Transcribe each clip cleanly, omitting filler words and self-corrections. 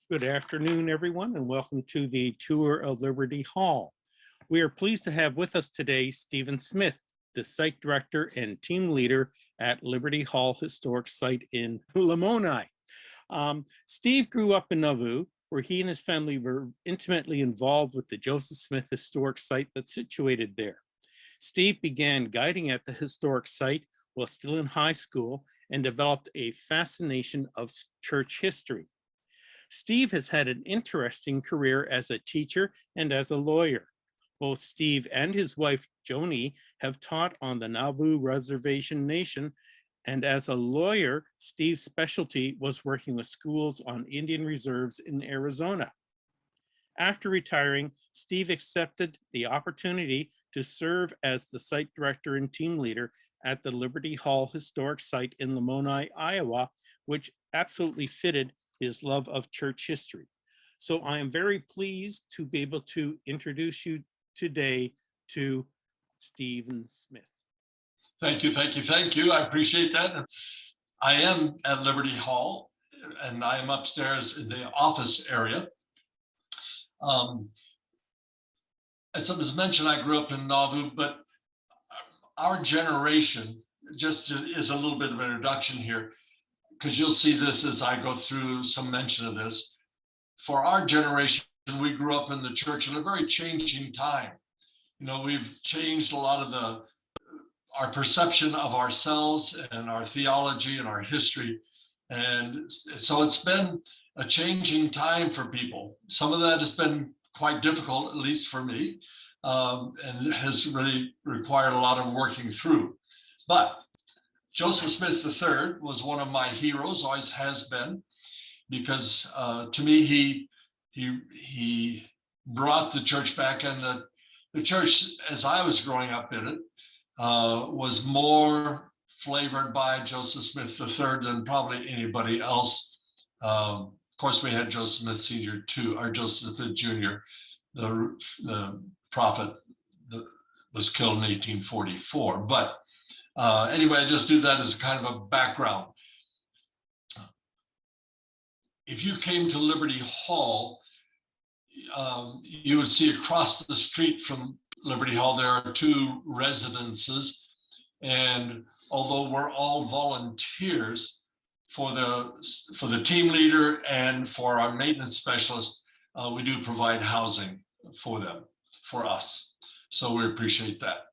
Good afternoon, everyone, and welcome to the tour of Liberty Hall. We are pleased to have with us today Stephen Smith, the site director and team leader at Liberty Hall Historic Site in Lamoni. Steve grew up in Nauvoo, where he and his family were intimately involved with the Joseph Smith Historic Site that's situated there. Steve began guiding at the historic site while still in high school and developed a fascination of church history. Steve has had an interesting career as a teacher and as a lawyer. Both Steve and his wife, Joni, have taught on the Nauvoo Reservation Nation, and as a lawyer, Steve's specialty was working with schools on Indian reserves in Arizona. After retiring, Steve accepted the opportunity to serve as the site director and team leader at the Liberty Hall Historic Site in Lamoni, Iowa, which absolutely fitted his love of church history. So I am very pleased to be able to introduce you today to Stephen Smith. Thank you, thank you, thank you. I appreciate that. I am at Liberty Hall, and I am upstairs in the office area. As it was mentioned, I grew up in Nauvoo, but our generation, just is a little bit of an introduction here, because you'll see this as I go through some mention of this. For our generation, we grew up in the church in a very changing time. You know, we've changed a lot of our perception of ourselves and our theology and our history. And so it's been a changing time for people. Some of that has been quite difficult, at least for me, and has really required a lot of working through. But Joseph Smith III was one of my heroes, always has been, because to me, he brought the church back, and the church, as I was growing up in it, was more flavored by Joseph Smith III than probably anybody else. Of course, we had Joseph Smith Sr. too, or Joseph Smith Jr., the prophet that was killed in 1844. But anyway, I just do that as kind of a background. If you came to Liberty Hall, you would see across the street from Liberty Hall, there are two residences. And although we're all volunteers, for the team leader and for our maintenance specialist, we do provide housing for them, for us. So we appreciate that.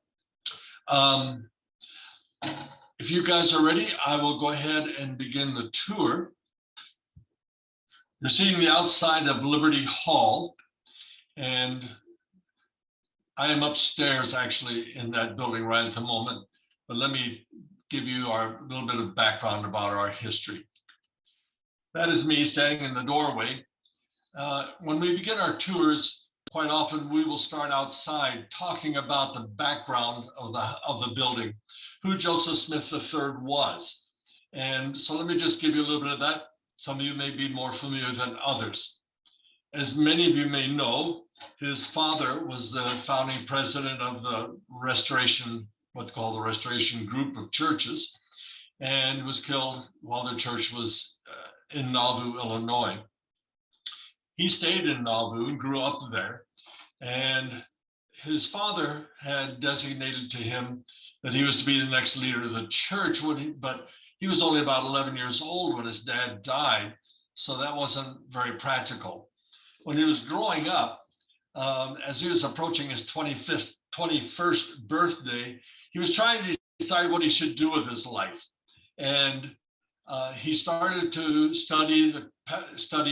If you guys are ready, I will go ahead and begin the tour. You're seeing the outside of Liberty Hall, and I am upstairs actually in that building right at the moment, but let me give you a little bit of background about our history. That is me standing in the doorway. When we begin our tours, quite often we will start outside talking about the background of the building, who Joseph Smith III was. And so let me just give you a little bit of that. Some of you may be more familiar than others. As many of you may know, his father was the founding president of the Restoration, what's called the Restoration Group of Churches, and was killed while the church was in Nauvoo, Illinois. He stayed in Nauvoo and grew up there, and his father had designated to him that he was to be the next leader of the church, but he was only about 11 years old when his dad died, so that wasn't very practical. When he was growing up, as he was approaching his 21st birthday, he was trying to decide what he should do with his life. And he started to study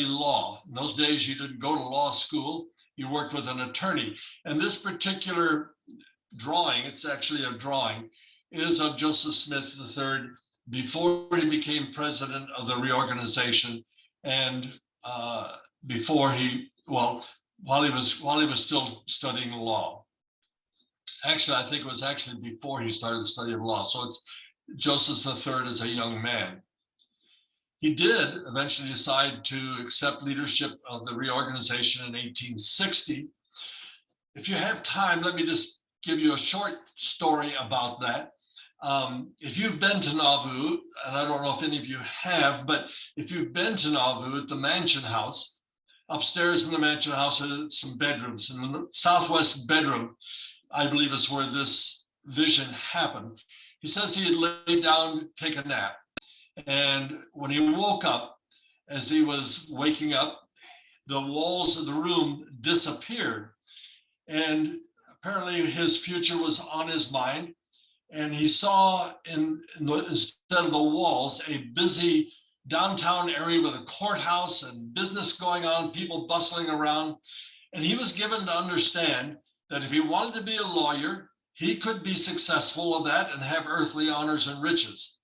law. In those days, you didn't go to law school, you worked with an attorney. And this particular drawing, it's actually a drawing, is of Joseph Smith III before he became president of the Reorganization, and before while he was still studying law. Actually, I think it was actually before he started the study of law. So it's Joseph Smith III as a young man. He did eventually decide to accept leadership of the Reorganization in 1860. If you have time, let me just give you a short story about that. If you've been to Nauvoo, and I don't know if any of you have, but if you've been to Nauvoo at the Mansion House, Upstairs in the mansion house are some bedrooms. In the southwest bedroom, I believe is where this vision happened. He says he had laid down, take a nap. And when he woke up, as he was waking up, the walls of the room disappeared. And apparently his future was on his mind. And he saw instead of the walls, a busy downtown area with a courthouse and business going on, people bustling around. And he was given to understand that if he wanted to be a lawyer, he could be successful at that and have earthly honors and riches.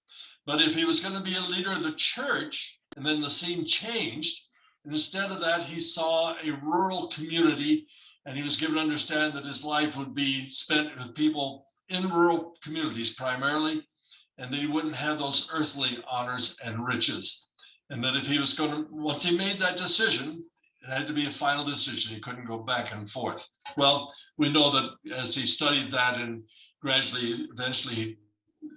But if he was going to be a leader of the church, and then the scene changed, and instead of that, he saw a rural community, and he was given to understand that his life would be spent with people in rural communities primarily, and that he wouldn't have those earthly honors and riches. And that if he was going to, once he made that decision, it had to be a final decision. He couldn't go back and forth. Well, we know that as he studied that and gradually, eventually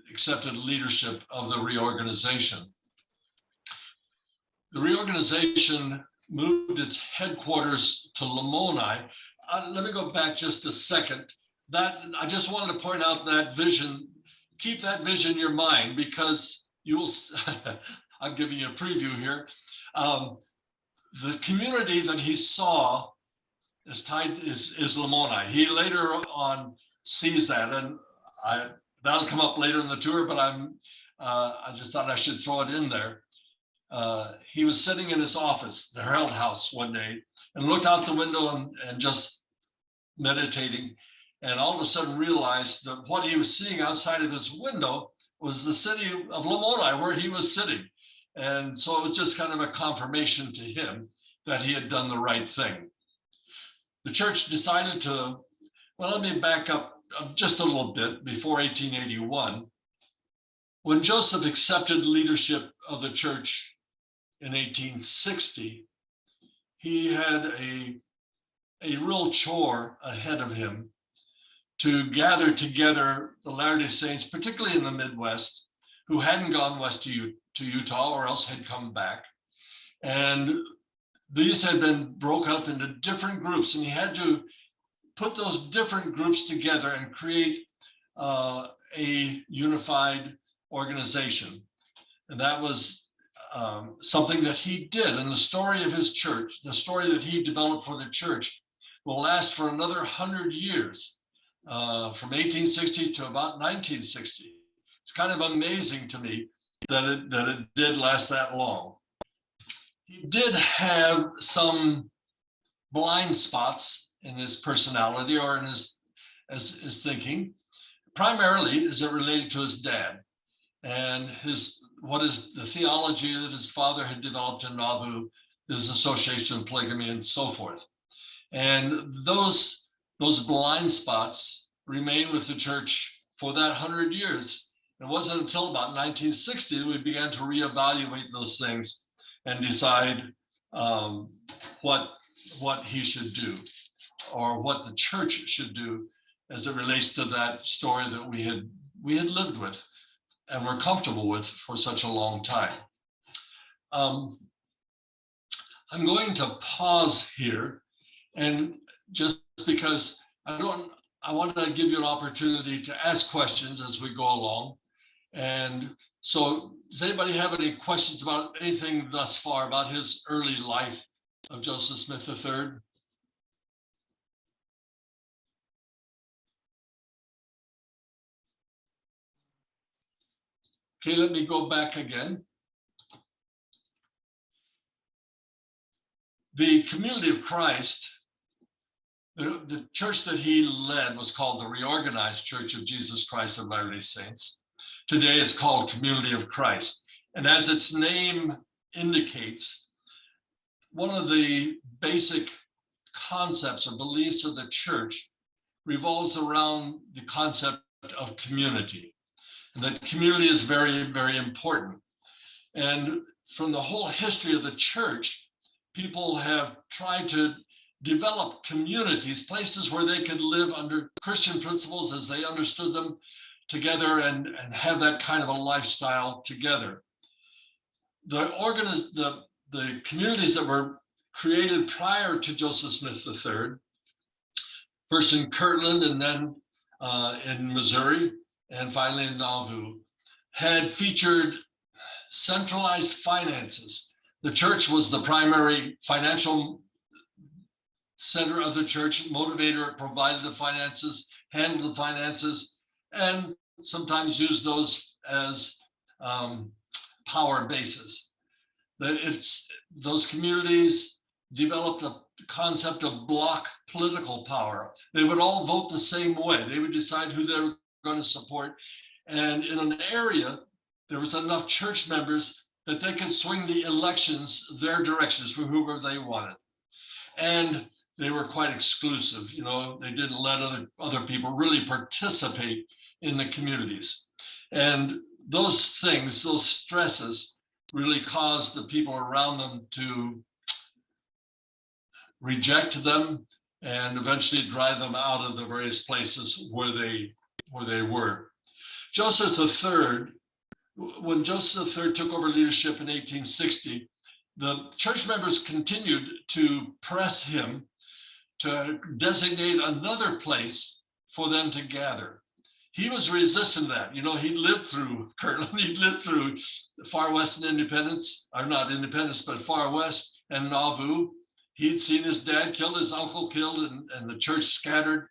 accepted leadership of the reorganization. The reorganization moved its headquarters to Lamoni. Let me go back just a second. That I just wanted to point out that vision. Keep that vision in your mind, because you will, I'm giving you a preview here. The community that he saw is Lamoni. He later on sees that, and that'll come up later in the tour, but I just thought I should throw it in there. He was sitting in his office, the Herald House, one day, and looked out the window and just meditating, and all of a sudden realized that what he was seeing outside of his window was the city of Lamoni, where he was sitting. And so it was just kind of a confirmation to him that he had done the right thing. The church decided to, well, let me back up just a little bit before 1881. When Joseph accepted leadership of the church in 1860, he had a real chore ahead of him to gather together the Latter-day Saints, particularly in the Midwest, who hadn't gone west to Utah or else had come back. And these had been broken up into different groups, and he had to put those different groups together and create a unified organization. And that was something that he did. And the story of his church, the story that he developed for the church, will last for another 100 years, from 1860 to about 1960. It's kind of amazing to me that it did last that long. He did have some blind spots in his personality or in his thinking, primarily as it related to his dad and what is the theology that his father had developed in Nauvoo, his association, polygamy, and so forth. And those blind spots remained with the church for that 100 years. It wasn't until about 1960 that we began to reevaluate those things and decide what he should do, or what the church should do as it relates to that story that we had lived with and were comfortable with for such a long time. I'm going to pause here, and just because I want to give you an opportunity to ask questions as we go along. And so does anybody have any questions about anything thus far about his early life of Joseph Smith III? Okay, let me go back again. The Community of Christ, the church that he led was called the Reorganized Church of Jesus Christ of Latter-day Saints. Today it's called Community of Christ. And as its name indicates, one of the basic concepts or beliefs of the church revolves around the concept of community. And that community is very, very important. And from the whole history of the church, people have tried to develop communities, places where they could live under Christian principles as they understood them together and have that kind of a lifestyle together. The communities that were created prior to Joseph Smith III, first in Kirtland and then in Missouri, and finally in Nauvoo, had featured centralized finances. The church was the primary financial center of the church, motivator, provided the finances, handled the finances, and sometimes used those as power bases. Those communities developed a concept of block political power. They would all vote the same way. They would decide who they were going to support. And in an area, there was enough church members that they could swing the elections their directions for whoever they wanted. And they were quite exclusive. You know, they didn't let other people really participate in the communities. And those things, those stresses, really caused the people around them to reject them and eventually drive them out of the various places where they were. Joseph III, when Joseph III took over leadership in 1860, the church members continued to press him to designate another place for them to gather. He was resistant to that. You know, he'd lived through Kirtland, he'd lived through Far West and Independence, or not Independence, but Far West and Nauvoo. He'd seen his dad killed, his uncle killed, and the church scattered.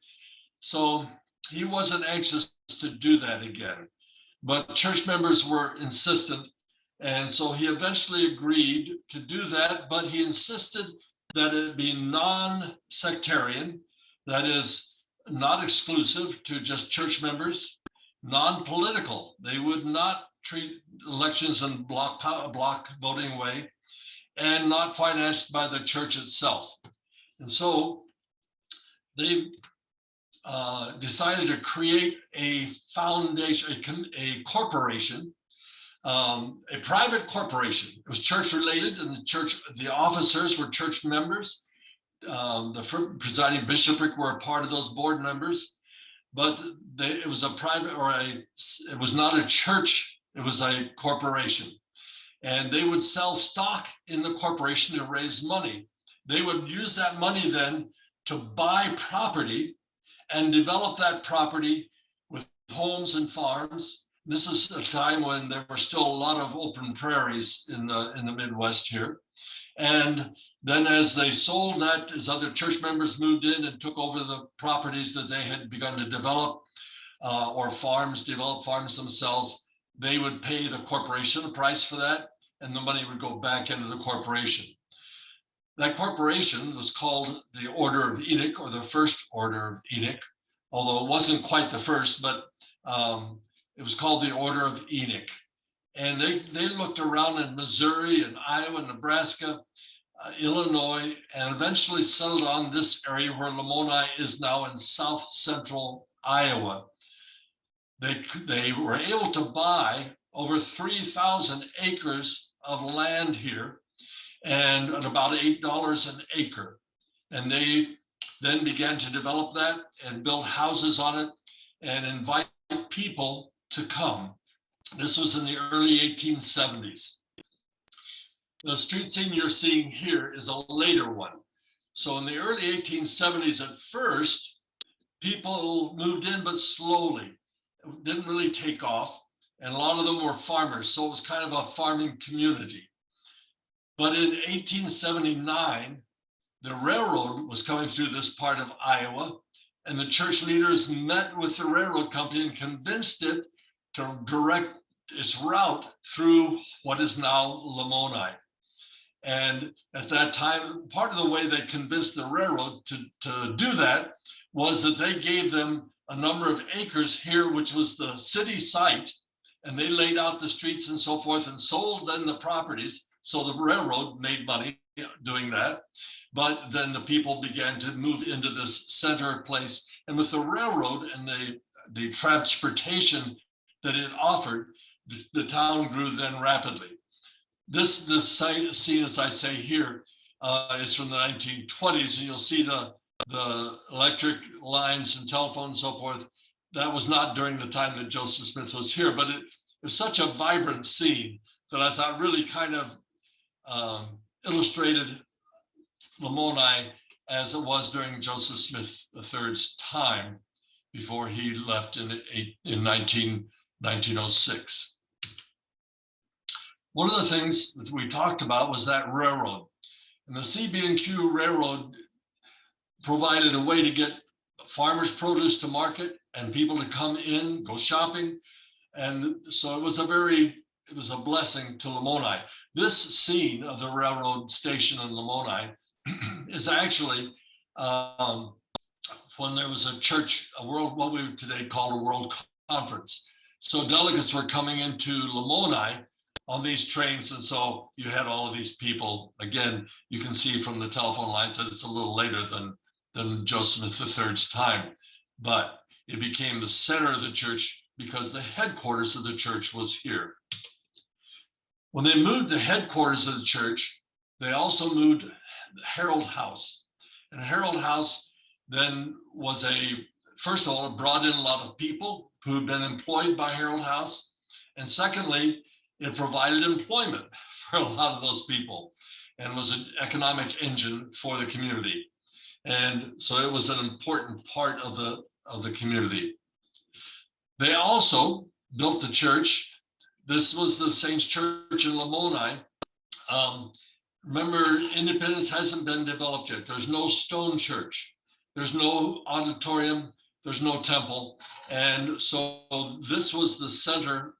So he wasn't anxious to do that again. But church members were insistent. And so he eventually agreed to do that, but he insisted that it be non-sectarian, that is, not exclusive to just church members, non-political. They would not treat elections in block voting way, and not financed by the church itself. And so they decided to create a foundation, a corporation, a private corporation. It was church related, and the officers were church members. The presiding bishopric were a part of those board members, but it was a private, it was not a church, it was a corporation. And they would sell stock in the corporation to raise money. They would use that money then to buy property and develop that property with homes and farms. This is a time when there were still a lot of open prairies in the Midwest here. And then as they sold that, as other church members moved in and took over the properties that they had begun to develop, or develop farms themselves, they would pay the corporation a price for that, and the money would go back into the corporation. That corporation was called the Order of Enoch, or the First Order of Enoch, although it wasn't quite the first, but it was called the Order of Enoch. And they looked around in Missouri and Iowa, Nebraska, Illinois, and eventually settled on this area where Lamoni is now in south central Iowa. They were able to buy over 3,000 acres of land here, and at about $8 an acre. And they then began to develop that and build houses on it and invite people to come. This was in the early 1870s. The street scene you're seeing here is a later one. So in the early 1870s, at first, people moved in, but slowly. It didn't really take off. And a lot of them were farmers, so it was kind of a farming community. But in 1879, the railroad was coming through this part of Iowa, and the church leaders met with the railroad company and convinced it to direct its route through what is now Lamoni. And at that time, part of the way they convinced the railroad to do that was that they gave them a number of acres here, which was the city site, and they laid out the streets and so forth and sold then the properties. So the railroad made money doing that. But then the people began to move into this center place. And with the railroad and the transportation that it offered, the town grew then rapidly. This scene, as I say here, is from the 1920s, and you'll see the electric lines and telephone and so forth. That was not during the time that Joseph Smith was here, but it was such a vibrant scene that I thought really kind of illustrated Lamoni as it was during Joseph Smith III's time before he left in 1906. One of the things that we talked about was that railroad. And the CB&Q Railroad provided a way to get farmers' produce to market and people to come in, go shopping. And so it was a blessing to Lamoni. This scene of the railroad station in Lamoni is actually when there was a church, what we would today call a world conference. So delegates were coming into Lamoni on these trains. And so you had all of these people. Again, you can see from the telephone lines that it's a little later than Joseph Smith III's time, but it became the center of the church because the headquarters of the church was here. When they moved the headquarters of the church, they also moved Herald House. And Herald House then was first of all, it brought in a lot of people who had been employed by Herald House. And secondly, it provided employment for a lot of those people and was an economic engine for the community. And so it was an important part of the community. They also built the church. This was the Saints Church in Lamoni. Remember, Independence hasn't been developed yet. There's no stone church. There's no auditorium. There's no temple. And so this was the center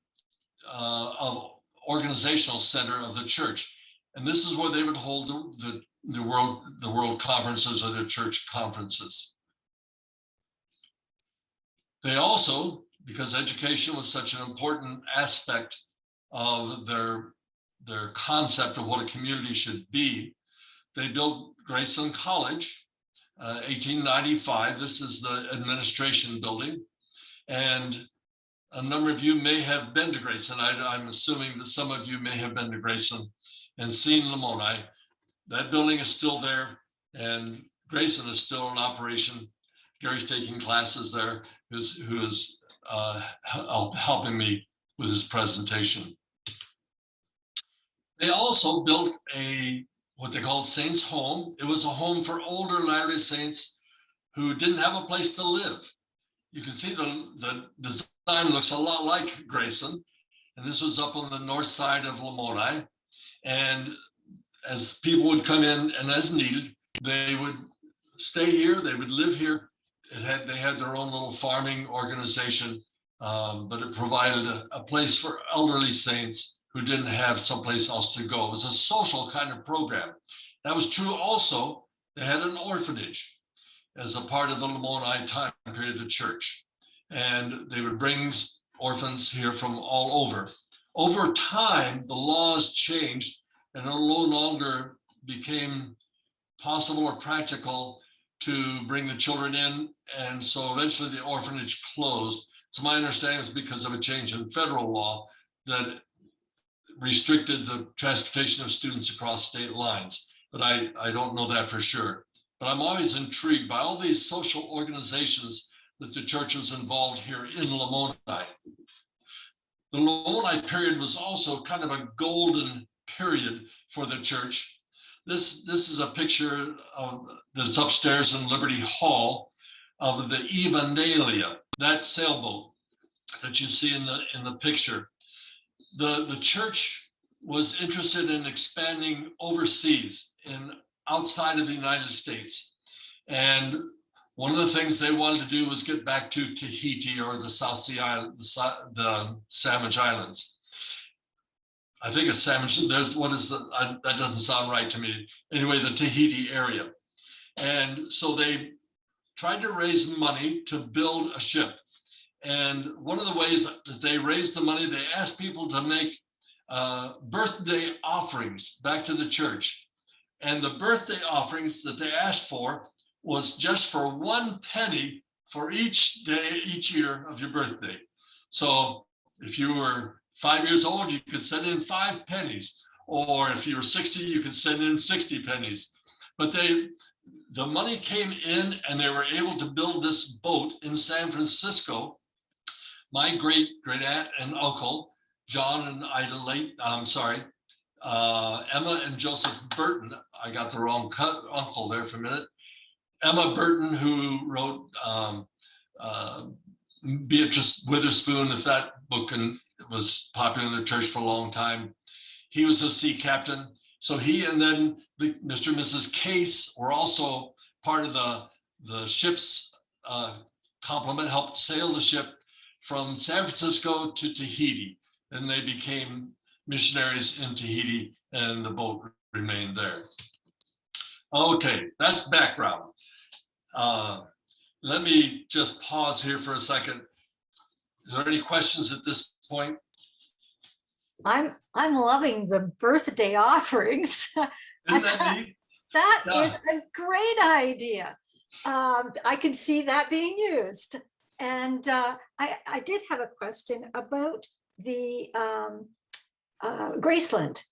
organizational center of the church. And this is where they would hold the world conferences or the church conferences. They also, because education was such an important aspect of their concept of what a community should be, they built Graceland College, 1895. This is the administration building. And a number of you may have been to Graceland. I'm assuming that some of you may have been to Graceland and seen Lamoni. That building is still there, and Graceland is still in operation. Gary's taking classes there, who is helping me with his presentation. They also built what they called Saints' Home. It was a home for older Latter-day Saints who didn't have a place to live. You can see the design looks a lot like Graceland, and this was up on the north side of Lamoni. And as people would come in and as needed, they would stay here, they would live here. They had their own little farming organization, but it provided a place for elderly saints who didn't have someplace else to go. It was a social kind of program. That was true also. They had an orphanage as a part of the Lamoni time period of the church. And they would bring orphans here from all over. Over time, the laws changed and it no longer became possible or practical to bring the children in. And so eventually the orphanage closed. So my understanding is because of a change in federal law that restricted the transportation of students across state lines. But I don't know that for sure. But I'm always intrigued by all these social organizations that the church was involved here in Lamoni. The Lamoni period was also kind of a golden period for the church. This is a picture that's upstairs in Liberty Hall of the Evangelia, that sailboat that you see in the picture. The church was interested in expanding overseas outside of the United States. And one of the things they wanted to do was get back to Tahiti or the South Sea Island, the Sandwich Islands. I think it's Sandwich, that doesn't sound right to me. Anyway, the Tahiti area. And so they tried to raise money to build a ship. And one of the ways that they raised the money, they asked people to make birthday offerings back to the church. And the birthday offerings that they asked for was just for 1 penny for each day, each year of your birthday. So if you were 5 years old, you could send in 5 pennies. Or if you were 60, you could send in 60 pennies. But the money came in and they were able to build this boat in San Francisco. My great aunt and uncle, John and Ida Emma and Joseph Burton. I got the wrong uncle there for a minute. Emma Burton, who wrote Beatrice Witherspoon, if that book was popular in the church for a long time. He was a sea captain. So he and then Mr. and Mrs. Case were also part of the ship's complement, helped sail the ship from San Francisco to Tahiti. And they became missionaries in Tahiti, and the boat remained there. Okay, that's background. Let me just pause here for a second. Is there any questions at this point? I'm loving the birthday offerings. Isn't that neat? That Yeah. is a great idea. I can see that being used. And I did have a question about the Graceland.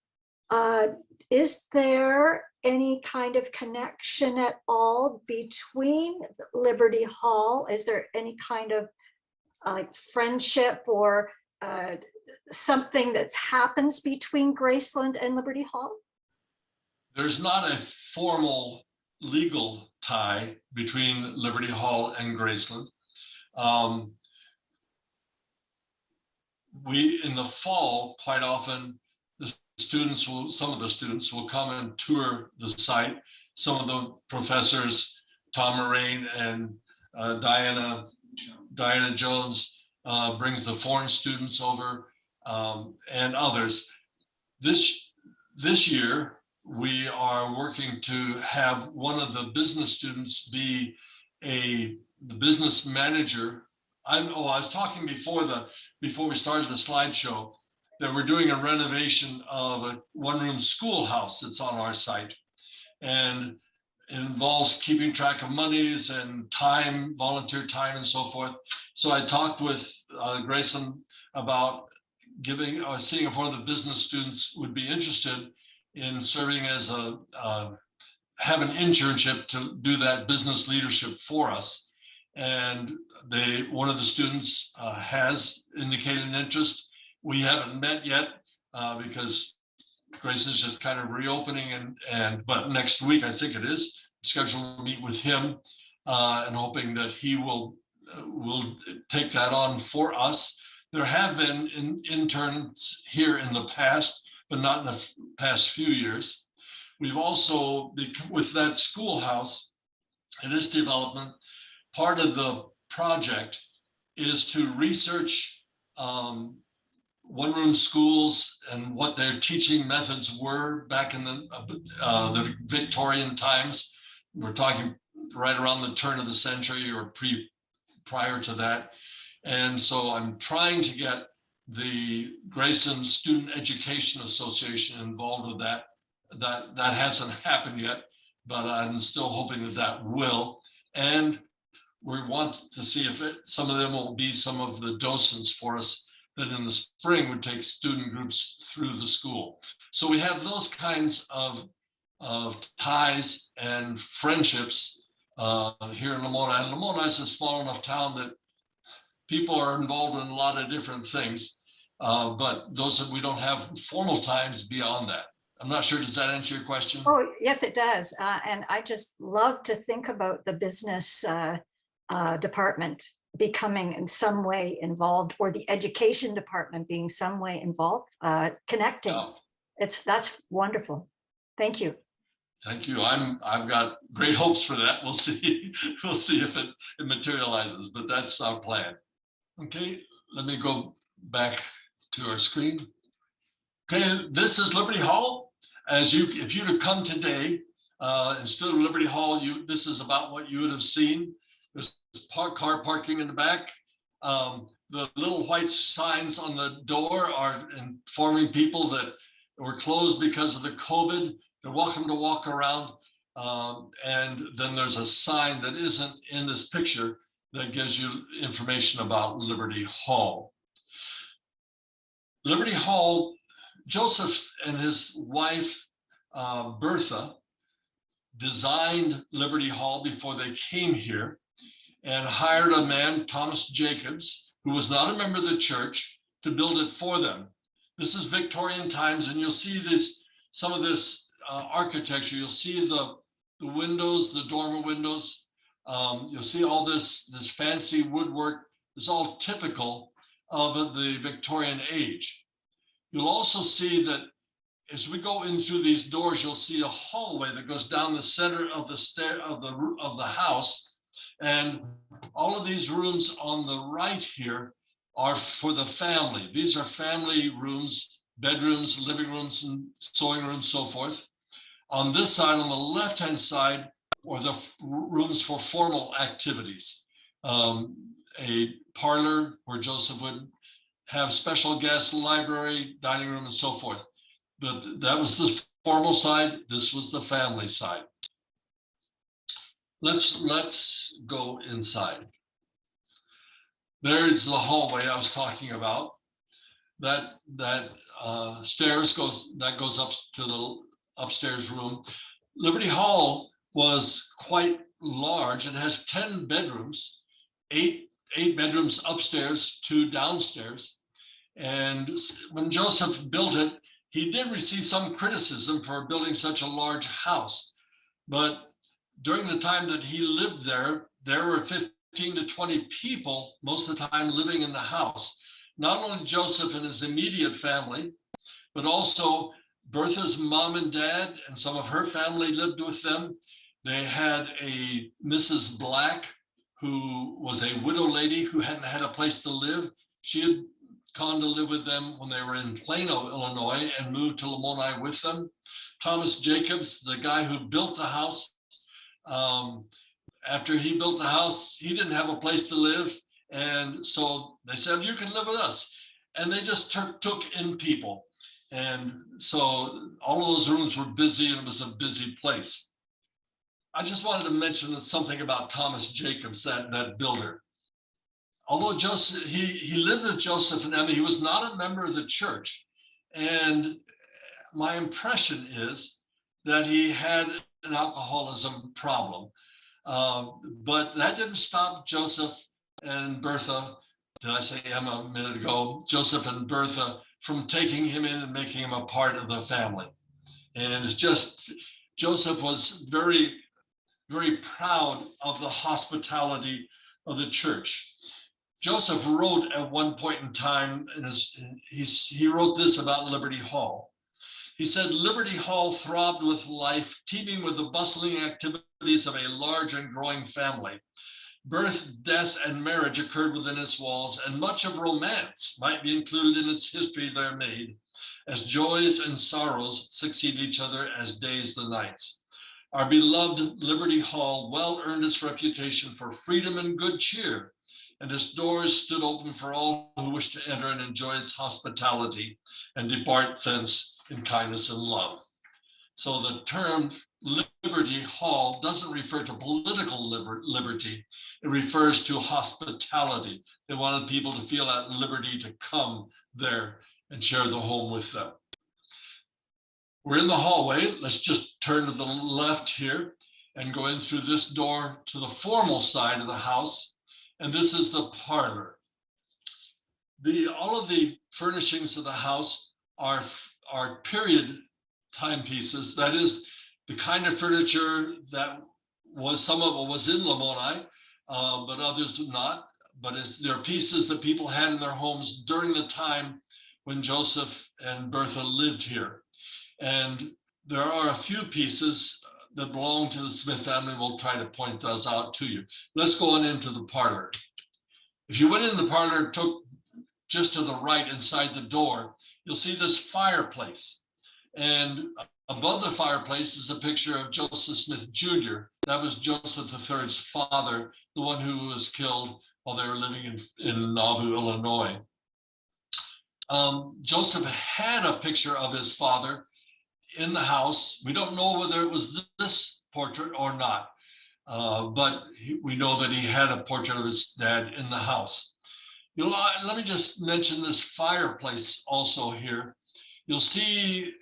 Is there any kind of connection at all between Liberty Hall? Is there any kind of like friendship or something that happens between Graceland and Liberty Hall? There's not a formal legal tie between Liberty Hall and Graceland. We, in the fall, quite often, some of the students will come and tour the site. Some of the professors, Tom Moraine and Diana Jones, brings the foreign students over, and others. This year, we are working to have one of the business students be the business manager. I was talking before we started the slideshow that we're doing a renovation of a one-room schoolhouse that's on our site, and it involves keeping track of monies and time, volunteer time, and so forth. So I talked with Grayson about seeing if one of the business students would be interested in serving as have an internship to do that business leadership for us. And one of the students has indicated an interest. We haven't met yet because Grayson's just kind of reopening, but next week, I think it is, scheduled to meet with him and hoping that he will take that on for us. There have been interns here in the past, but not in the past few years. We've also, with that schoolhouse and its development, part of the project is to research one-room schools and what their teaching methods were back in the Victorian times. We're talking right around the turn of the century or prior to that. And so I'm trying to get the Grayson Student Education Association involved with that. That hasn't happened yet, but I'm still hoping that will. And we want to see if some of them will be some of the docents for us that in the spring would take student groups through the school. So we have those kinds of ties and friendships here in Lamoni. And Lamoni is a small enough town that people are involved in a lot of different things, but we don't have formal ties beyond that. I'm not sure, does that answer your question? Oh, yes, it does. And I just love to think about the business department becoming in some way involved, or the education department being some way involved, connecting. Oh. That's wonderful. Thank you. Thank you. I've got great hopes for that. We'll see. We'll see if it materializes, but that's our plan. Okay, let me go back to our screen. Okay, this is Liberty Hall. If you'd have come today instead of Liberty Hall, this is about what you would have seen. There's car parking in the back. The little white signs on the door are informing people that were closed because of the COVID. They're welcome to walk around. And then there's a sign that isn't in this picture that gives you information about Liberty Hall. Liberty Hall, Joseph and his wife, Bertha, designed Liberty Hall before they came here and hired a man, Thomas Jacobs, who was not a member of the church, to build it for them. This is Victorian times, and you'll see this, some of this architecture. You'll see the windows, the dormer windows. You'll see all this fancy woodwork. It's all typical of the Victorian age. You'll also see that as we go in through these doors, you'll see a hallway that goes down the center of the stair of the house, and all of these rooms on the right here are for the family. These are family rooms, bedrooms, living rooms, and sewing rooms, so forth. On this side, on the left-hand side, are the rooms for formal activities. A parlor where Joseph would have special guests, library, dining room, and so forth. But that was the formal side. This was the family side. Let's go inside. There's the hallway I was talking about. That stairs goes up to the upstairs room. Liberty Hall was quite large. It has 10 bedrooms, eight bedrooms upstairs, 2 downstairs. And when Joseph built it, he did receive some criticism for building such a large house. But during the time that he lived there, there were 15 to 20 people most of the time living in the house. Not only Joseph and his immediate family, but also Bertha's mom and dad and some of her family lived with them. They had a Mrs. Black, who was a widow lady who hadn't had a place to live. She had gone to live with them when they were in Plano, Illinois, and moved to Lamoni with them. Thomas Jacobs, the guy who built the house, after he built the house, he didn't have a place to live. And so they said, you can live with us. And they just took in people. And so all of those rooms were busy, and it was a busy place. I just wanted to mention something about Thomas Jacobs, that builder. Although Joseph, he lived with Joseph and Emmy, he was not a member of the church. And my impression is that he had an alcoholism problem. But that didn't stop Joseph and Bertha, did I say Emma a minute ago? Joseph and Bertha from taking him in and making him a part of the family. And it's just, Joseph was very, very proud of the hospitality of the church. Joseph wrote at one point in time, he wrote this about Liberty Hall. He said, Liberty Hall throbbed with life, teeming with the bustling activities of a large and growing family. Birth, death, and marriage occurred within its walls, and much of romance might be included in its history there made, as joys and sorrows succeed each other as days the nights. Our beloved Liberty Hall well earned its reputation for freedom and good cheer, and its doors stood open for all who wished to enter and enjoy its hospitality and depart thence in kindness and love. So the term Liberty Hall doesn't refer to political liberty. It refers to hospitality. They wanted people to feel at liberty to come there and share the home with them. We're in the hallway. Let's just turn to the left here and go in through this door to the formal side of the house. And this is the parlor. All of the furnishings of the house are period timepieces. That is the kind of furniture that was, some of it was in Lamoni, but others did not. But they're pieces that people had in their homes during the time when Joseph and Bertha lived here. And there are a few pieces that belong to the Smith family. We'll try to point those out to you. Let's go on into the parlor. If you went in the parlor, took just to the right inside the door, you'll see this fireplace. And above the fireplace is a picture of Joseph Smith Jr. That was Joseph III's father, the one who was killed while they were living in Nauvoo, Illinois. Joseph had a picture of his father in the house. We don't know whether it was this portrait or not, but we know that he had a portrait of his dad in the house. Let me just mention this fireplace also here. You'll see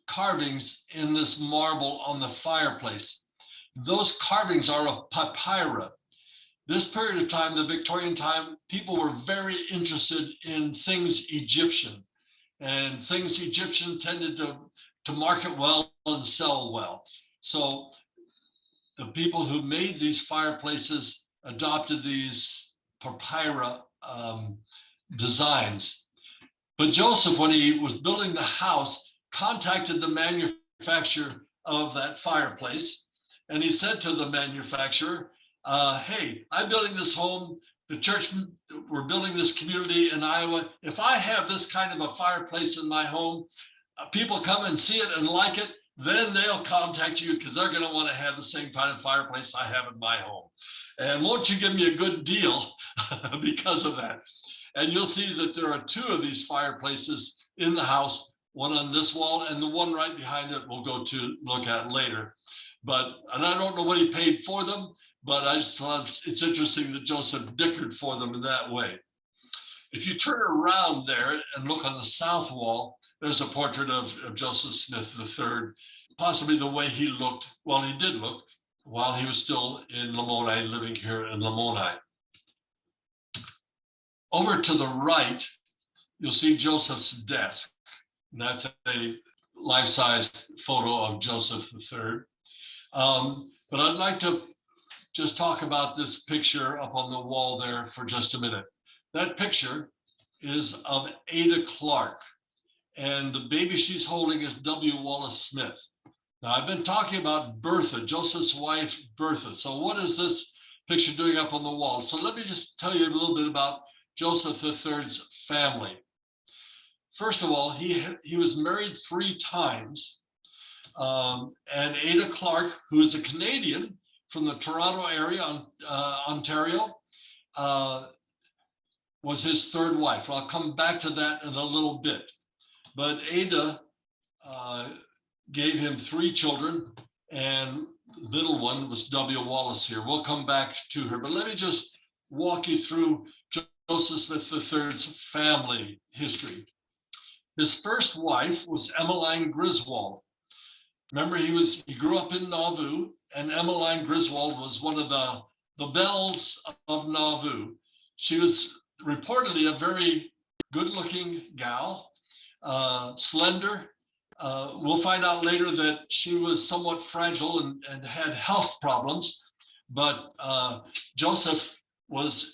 carvings in this marble on the fireplace. Those carvings are of papyri. This period of time, the Victorian time, people were very interested in things Egyptian. and things Egyptian tended to market well and sell well. So the people who made these fireplaces adopted these papyrus designs. But Joseph, when he was building the house, contacted the manufacturer of that fireplace. And he said to the manufacturer, hey, I'm building this home. The church, we're building this community in Iowa. If I have this kind of a fireplace in my home, people come and see it and like it, then they'll contact you because they're going to want to have the same kind of fireplace I have in my home. And won't you give me a good deal because of that? And you'll see that there are 2 of these fireplaces in the house, one on this wall and the one right behind it we'll go to look at later. And I don't know what he paid for them, but I just thought it's interesting that Joseph dickered for them in that way. If you turn around there and look on the south wall, there's a portrait of Joseph Smith III, possibly the way he looked, well, he did look, while he was still in Lamoni, living here in Lamoni. Over to the right, you'll see Joseph's desk. And that's a life-sized photo of Joseph III. But I'd like to just talk about this picture up on the wall there for just a minute. That picture is of Ada Clark, and the baby she's holding is W. Wallace Smith. Now, I've been talking about Bertha, Joseph's wife, Bertha. So what is this picture doing up on the wall? So let me just tell you a little bit about Joseph III's family. First of all, he was married 3 times. And Ada Clark, who is a Canadian from the Toronto area, Ontario, was his 3rd wife. I'll come back to that in a little bit. But Ada gave him 3 children, and the middle one was W. Wallace here. We'll come back to her, but let me just walk you through Joseph Smith III's family history. His first wife was Emeline Griswold. Remember, he grew up in Nauvoo, and Emeline Griswold was one of the belles of Nauvoo. She was reportedly a very good-looking gal, slender. We'll find out later that she was somewhat fragile and had health problems, but Joseph was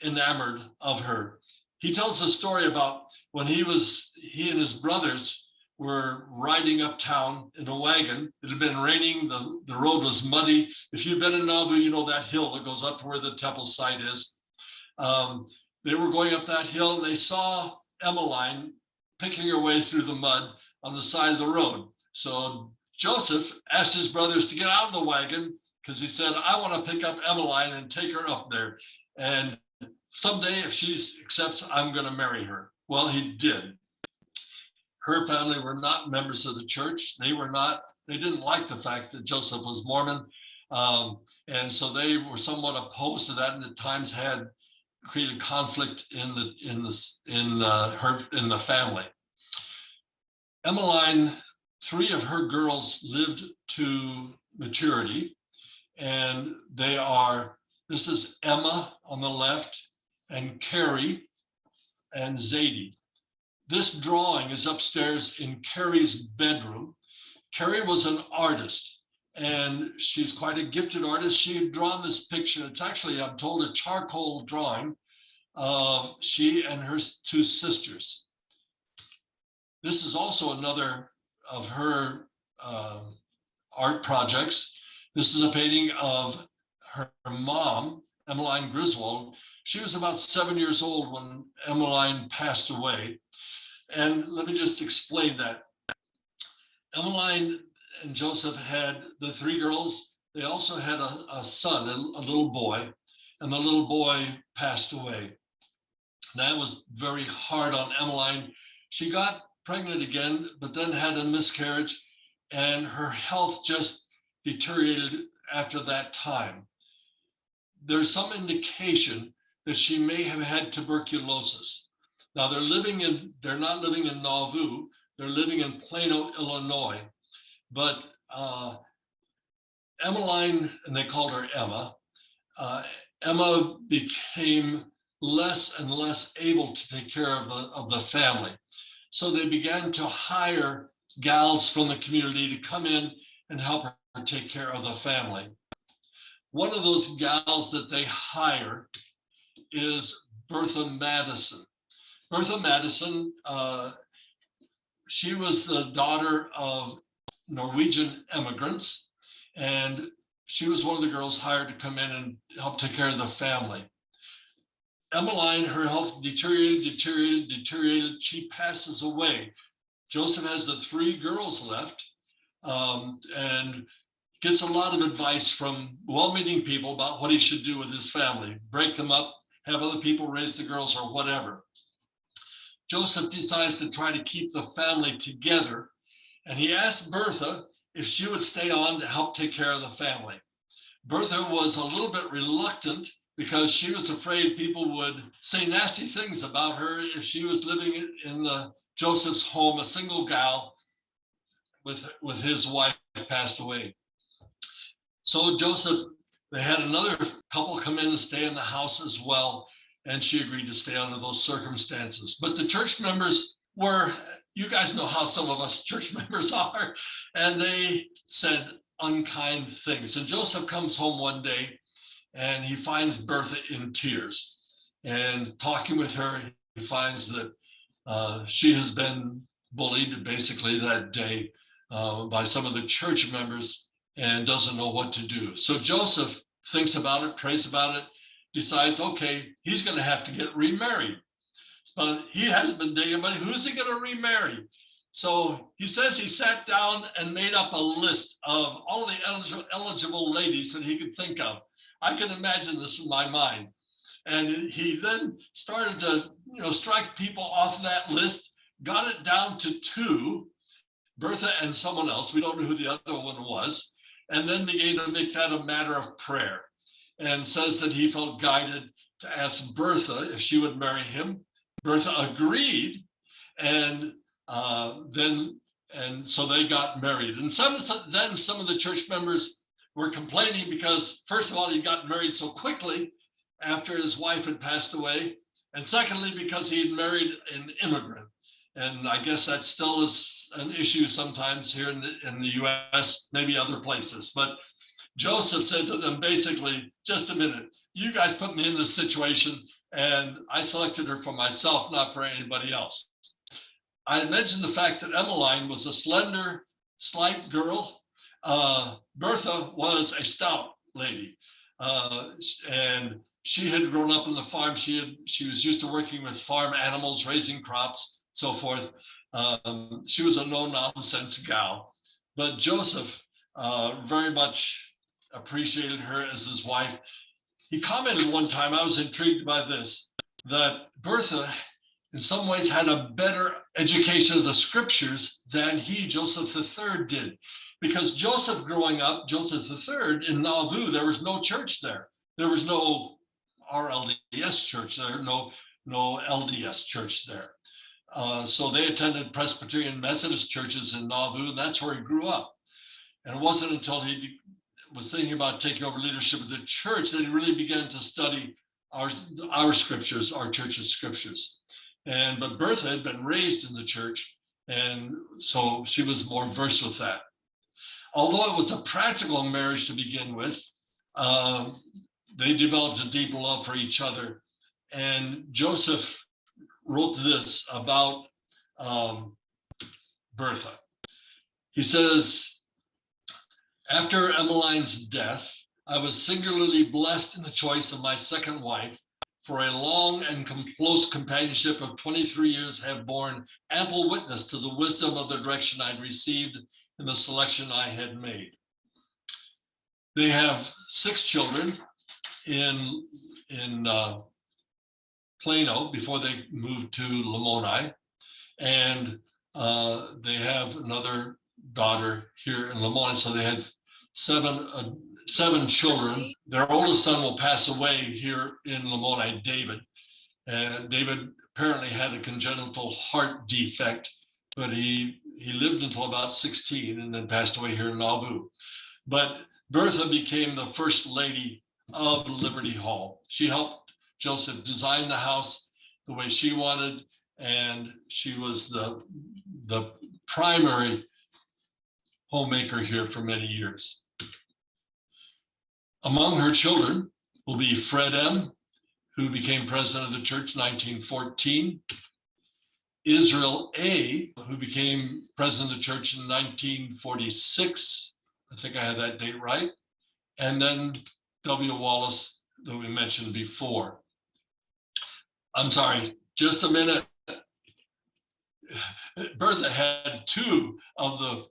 enamored of her. He tells a story about when he and his brothers were riding uptown in a wagon. It had been raining, the road was muddy. If you've been in Nauvoo, you know that hill that goes up to where the temple site is. They were going up that hill, and they saw Emeline picking her way through the mud on the side of the road. So Joseph asked his brothers to get out of the wagon because he said, I want to pick up Emeline and take her up there. And someday, if she accepts, I'm going to marry her. Well, he did. Her family were not members of the church. They didn't like the fact that Joseph was Mormon. And so they were somewhat opposed to that, and at times had created conflict in the family. Emeline, 3 of her girls lived to maturity, and this is Emma on the left, and Carrie and Zadie. This drawing is upstairs in Carrie's bedroom. Carrie was an artist, and she's quite a gifted artist. She had drawn this picture. It's actually, I'm told, a charcoal drawing of she and her 2 sisters. This is also another of her art projects. This is a painting of her mom, Emeline Griswold. She was about 7 years old when Emeline passed away. And let me just explain that. Emeline and Joseph had the 3 girls. They also had a son, a little boy, and the little boy passed away. That was very hard on Emeline. She got pregnant again, but then had a miscarriage, and her health just deteriorated after that time. There's some indication that she may have had tuberculosis. Now they're not living in Nauvoo, they're living in Plano, Illinois. But Emeline, and they called her Emma, Emma became less and less able to take care of the family. So they began to hire gals from the community to come in and help her take care of the family. One of those gals that they hire is Bertha Madison. Bertha Madison, she was the daughter of Norwegian immigrants, and she was one of the girls hired to come in and help take care of the family. Emeline, her health deteriorated. She passes away. Joseph has the 3 girls left, and gets a lot of advice from well-meaning people about what he should do with his family, break them up, have other people raise the girls or whatever. Joseph decides to try to keep the family together, and he asked Bertha if she would stay on to help take care of the family. Bertha was a little bit reluctant because she was afraid people would say nasty things about her if she was living in Joseph's home, a single gal with his wife passed away. So Joseph, they had another couple come in and stay in the house as well, and she agreed to stay under those circumstances. But the church members were, you guys know how some of us church members are, and they said unkind things. And Joseph comes home one day and he finds Bertha in tears, and talking with her, he finds that she has been bullied basically that day by some of the church members and doesn't know what to do. So Joseph thinks about it, prays about it, decides, okay, he's going to have to get remarried. But he hasn't been dating anybody. Who's he going to remarry? So he says he sat down and made up a list of all the eligible ladies that he could think of. I can imagine this in my mind. And he then started to strike people off that list, got it down to 2, Bertha and someone else. We don't know who the other one was. And then began to make that a matter of prayer, and says that he felt guided to ask Bertha if she would marry him. Bertha agreed, and so they got married. And then some of the church members were complaining because, first of all, he got married so quickly after his wife had passed away, and secondly, because he had married an immigrant. And I guess that still is an issue sometimes here in the US, maybe other places. But Joseph said to them basically, just a minute, you guys put me in this situation, and I selected her for myself, not for anybody else. I mentioned the fact that Emeline was a slender, slight girl. Bertha was a stout lady, and she had grown up on the farm. She was used to working with farm animals, raising crops, so forth. She was a no-nonsense gal, but Joseph very much appreciated her as his wife. He commented one time, I was intrigued by this, that Bertha in some ways had a better education of the scriptures than he, Joseph III, did. Because Joseph growing up, Joseph III in Nauvoo, there was no church there. There was no RLDS church there, no LDS church there. So they attended Presbyterian Methodist churches in Nauvoo, and that's where he grew up. And it wasn't until he was thinking about taking over leadership of the church that he really began to study our scriptures, our church's scriptures. But Bertha had been raised in the church, and so she was more versed with that. Although it was a practical marriage to begin with, they developed a deep love for each other. And Joseph wrote this about Bertha. He says, after Emeline's death, I was singularly blessed in the choice of my second wife, for a long and close companionship of 23 years have borne ample witness to the wisdom of the direction I'd received in the selection I had made. They have 6 children in Plano before they moved to Lamoni, and they have another daughter here in Lamoni. So they had 7 children. Their oldest son will pass away here in Lamoni, David. And David apparently had a congenital heart defect, but he lived until about 16 and then passed away here in Nauvoo. But Bertha became the first lady of Liberty Hall. She helped Joseph design the house the way she wanted, and she was the primary homemaker here for many years. Among her children will be Fred M., who became president of the church in 1914, Israel A., who became president of the church in 1946. I think I had that date right. And then W. Wallace, that we mentioned before. I'm sorry, just a minute. Bertha had two of the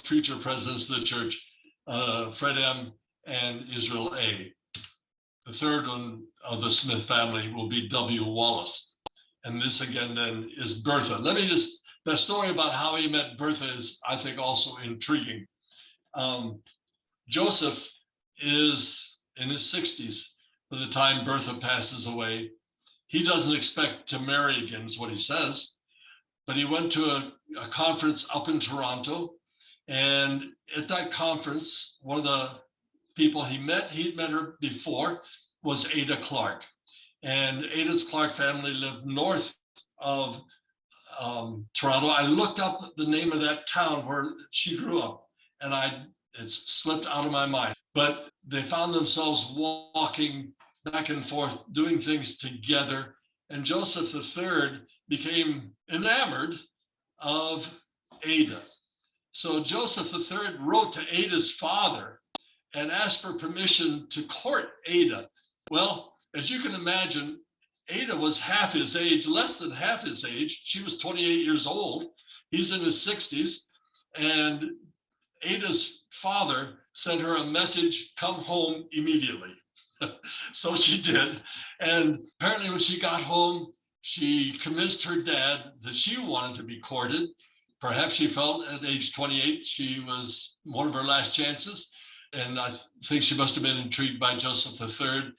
future presidents of the church, Fred M. and Israel A. The third one of the Smith family will be W. Wallace. And this again then is Bertha. Let me just, the story about how he met Bertha is, I think, also intriguing. Joseph is in his 60s by the time Bertha passes away. He doesn't expect to marry again, is what he says. But he went to a conference up in Toronto. And at that conference, one of the people he'd met her before, was Ada Clark. And Ada's Clark family lived north of Toronto. I looked up the name of that town where she grew up, and it's slipped out of my mind. But they found themselves walking back and forth, doing things together. And Joseph III became enamored of Ada. So Joseph III wrote to Ada's father and asked for permission to court Ada. Well, as you can imagine, Ada was half his age, less than half his age. She was 28 years old. He's in his 60s. And Ada's father sent her a message, come home immediately. So she did. And apparently when she got home, she convinced her dad that she wanted to be courted. Perhaps she felt at age 28, she was one of her last chances. And I think she must have been intrigued by Joseph III.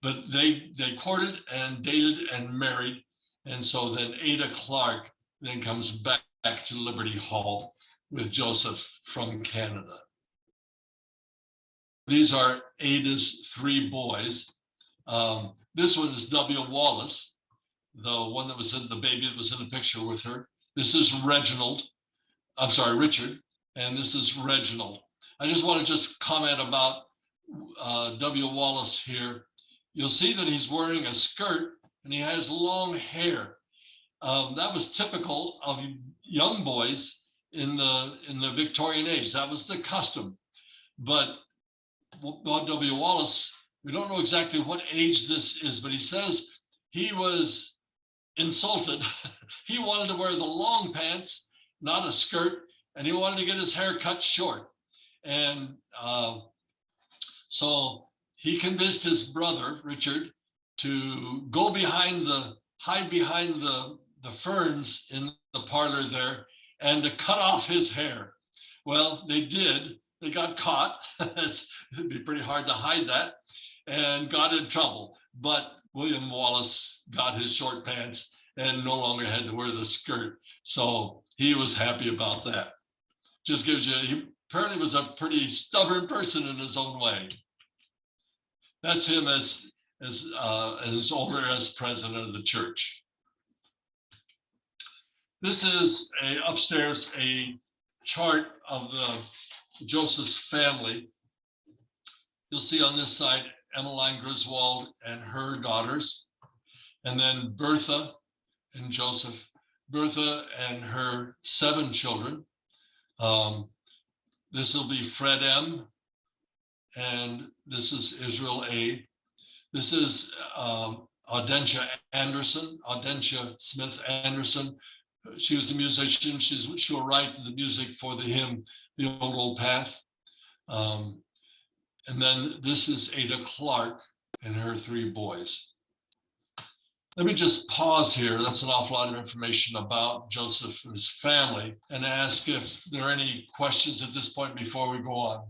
But they courted and dated and married. And so then Ada Clark then comes back to Liberty Hall with Joseph from Canada. These are Ada's three boys. This one is W. Wallace, the one that was in the baby that was in the picture with her. This is Richard, and this is Reginald. I just want to comment about W. Wallace here. You'll see that he's wearing a skirt and he has long hair. That was typical of young boys in the Victorian age. That was the custom. But W. Wallace, we don't know exactly what age this is, but he says he was insulted. He wanted to wear the long pants, not a skirt, and he wanted to get his hair cut short. And so he convinced his brother, Richard, to hide behind the ferns in the parlor there and to cut off his hair. Well, they did. They got caught. It'd be pretty hard to hide that, and got in trouble. But William Wallace got his short pants and no longer had to wear the skirt. So he was happy about that. Just gives you, he apparently was a pretty stubborn person in his own way. That's him as older as president of the church. This is upstairs a chart of Joseph's family. You'll see on this side Emeline Griswold and her daughters, and then Bertha and Joseph. Bertha and her 7 children. This will be Fred M. And this is Israel A. This is Audentia Smith Anderson. She was the musician. She will write the music for the hymn, The Old Path. And then this is Ada Clark and her 3 boys. Let me just pause here. That's an awful lot of information about Joseph and his family, and ask if there are any questions at this point before we go on.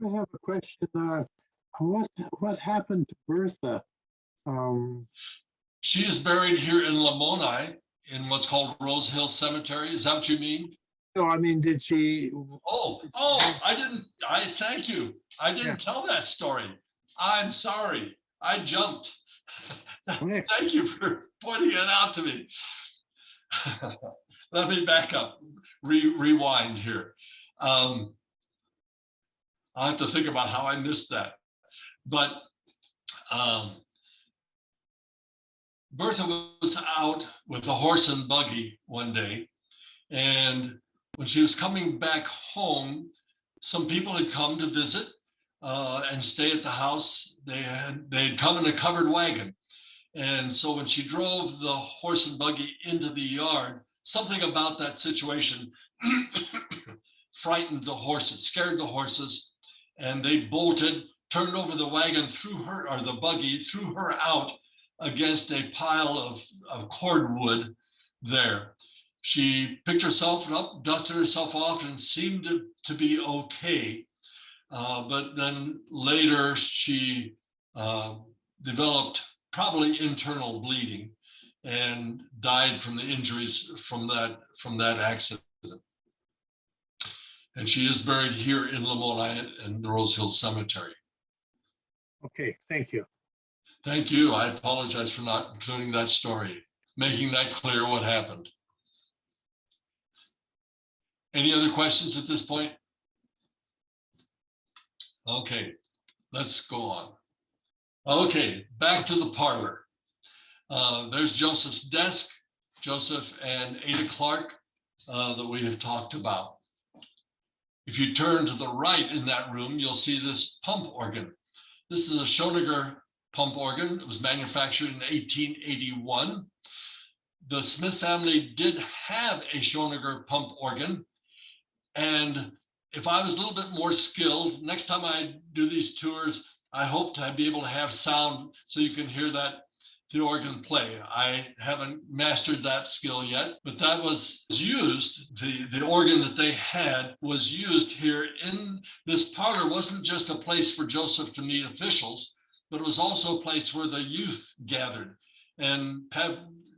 I have a question. What happened to Bertha? She is buried here in Lamoni in what's called Rose Hill Cemetery. Is that what you mean? No, I mean, did she? Oh, I thank you. I didn't tell that story. I'm sorry. I jumped. Thank you for pointing it out to me. Let me back up, rewind here. I have to think about how I missed that. But Bertha was out with a horse and buggy one day, and when she was coming back home, some people had come to visit and stay at the house. They had come in a covered wagon. And so when she drove the horse and buggy into the yard, something about that situation frightened the horses, scared the horses, and they bolted, turned over the wagon, threw her, or the buggy, threw her out against a pile of cordwood there. She picked herself up, dusted herself off, and seemed to be okay. But then later she developed probably internal bleeding and died from the injuries from that accident. And she is buried here in Lamoni in the Rose Hill Cemetery. Okay, thank you. Thank you. I apologize for not including that story, making that clear what happened. Any other questions at this point? Okay, let's go on. Okay, back to the parlor. There's Joseph's desk, Joseph and Ada Clark that we have talked about. If you turn to the right in that room, you'll see this pump organ. This is a Schoeniger pump organ. It was manufactured in 1881. The Smith family did have a Schoeniger pump organ. And if I was a little bit more skilled, next time I do these tours, I hope to be able to have sound so you can hear the organ play. I haven't mastered that skill yet, but that was used. The organ that they had was used here in this parlor. Wasn't just a place for Joseph to meet officials, but it was also a place where the youth gathered and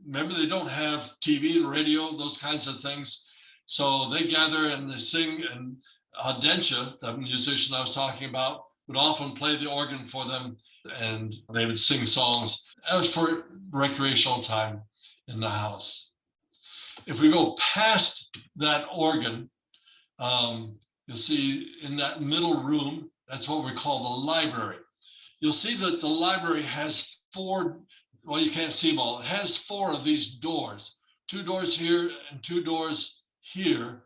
remember, they don't have TV and radio, those kinds of things. So they gather and they sing, and Audentia, the musician I was talking about, would often play the organ for them, and they would sing songs as for recreational time in the house. If we go past that organ, you'll see in that middle room, that's what we call the library. You'll see that the library has four, well, you can't see them all. It has four of these doors, 2 doors here and 2 doors here.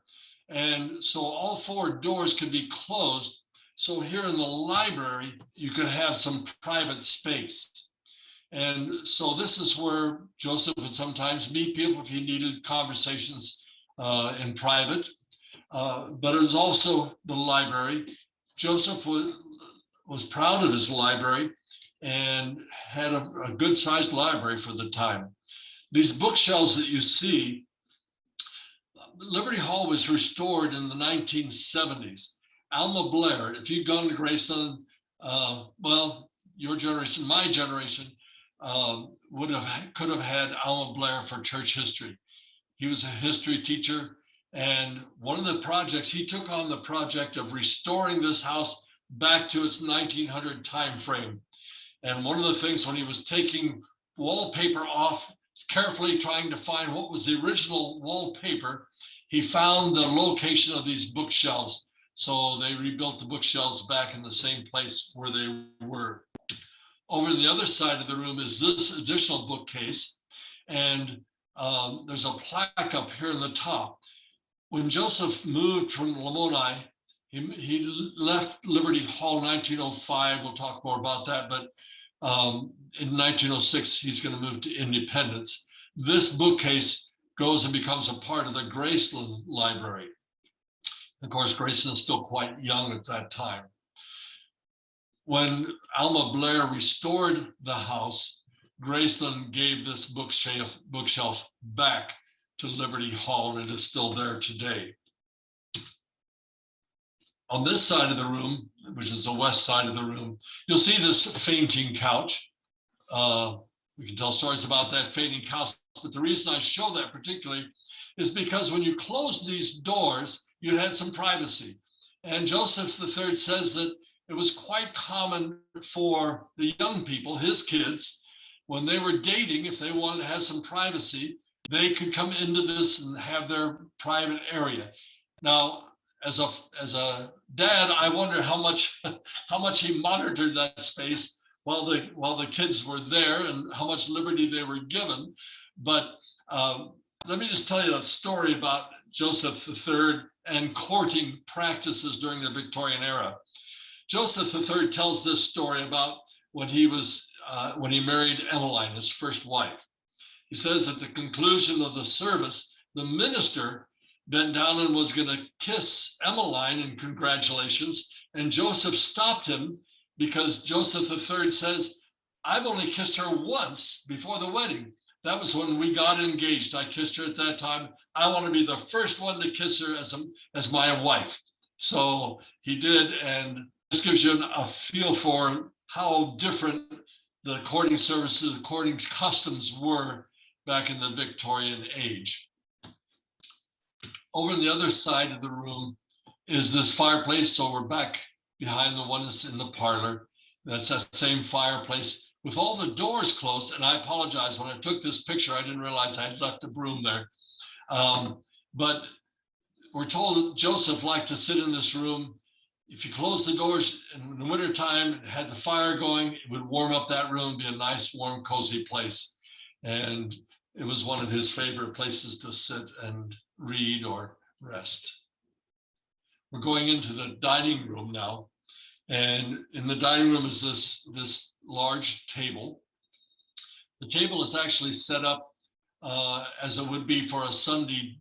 And so all 4 doors can be closed. So here in the library, you can have some private space. And so this is where Joseph would sometimes meet people if he needed conversations in private. But it was also the library. Joseph was proud of his library and had a good sized library for the time. These bookshelves that you see, Liberty Hall was restored in the 1970s. Alma Blair, if you'd gone to Graceland, well, your generation, my generation, could have had Alma Blair for church history. He was a history teacher, and one of the projects, he took on the project of restoring this house back to its 1900 time frame. And one of the things when he was taking wallpaper off, carefully trying to find what was the original wallpaper, he found the location of these bookshelves. So they rebuilt the bookshelves back in the same place where they were. Over on the other side of the room is this additional bookcase. And there's a plaque up here in the top. When Joseph moved from Lamoni, he left Liberty Hall in 1905. We'll talk more about that. But in 1906, he's going to move to Independence. This bookcase goes and becomes a part of the Graceland Library. Of course, Graceland is still quite young at that time. When Alma Blair restored the house, Graceland gave this bookshelf back to Liberty Hall, and it is still there today. On this side of the room, which is the west side of the room, you'll see this fainting couch. We can tell stories about that fainting couch, but the reason I show that particularly is because when you close these doors, you had some privacy. And Joseph III says that it was quite common for the young people, his kids, when they were dating, if they wanted to have some privacy, they could come into this and have their private area. Now, as a dad, I wonder how much he monitored that space while the kids were there and how much liberty they were given. But let me just tell you a story about Joseph III and courting practices during the Victorian era. Joseph III tells this story about when he married Emeline, his first wife. He says at the conclusion of the service, the minister bent down and was going to kiss Emeline in congratulations, and Joseph stopped him because Joseph III says, "I've only kissed her once before the wedding. That was when we got engaged. I kissed her at that time. I want to be the first one to kiss her as my wife." So he did, and this gives you a feel for how different the courting services, the courting customs were back in the Victorian age. Over on the other side of the room is this fireplace. So we're back behind the one that's in the parlor. That's that same fireplace with all the doors closed. And I apologize, when I took this picture, I didn't realize I had left the broom there. But we're told that Joseph liked to sit in this room. If you close the doors in the wintertime, had the fire going, it would warm up that room, be a nice, warm, cozy place. And it was one of his favorite places to sit and read or rest. We're going into the dining room now. And in the dining room is this large table. The table is actually set up as it would be for a Sunday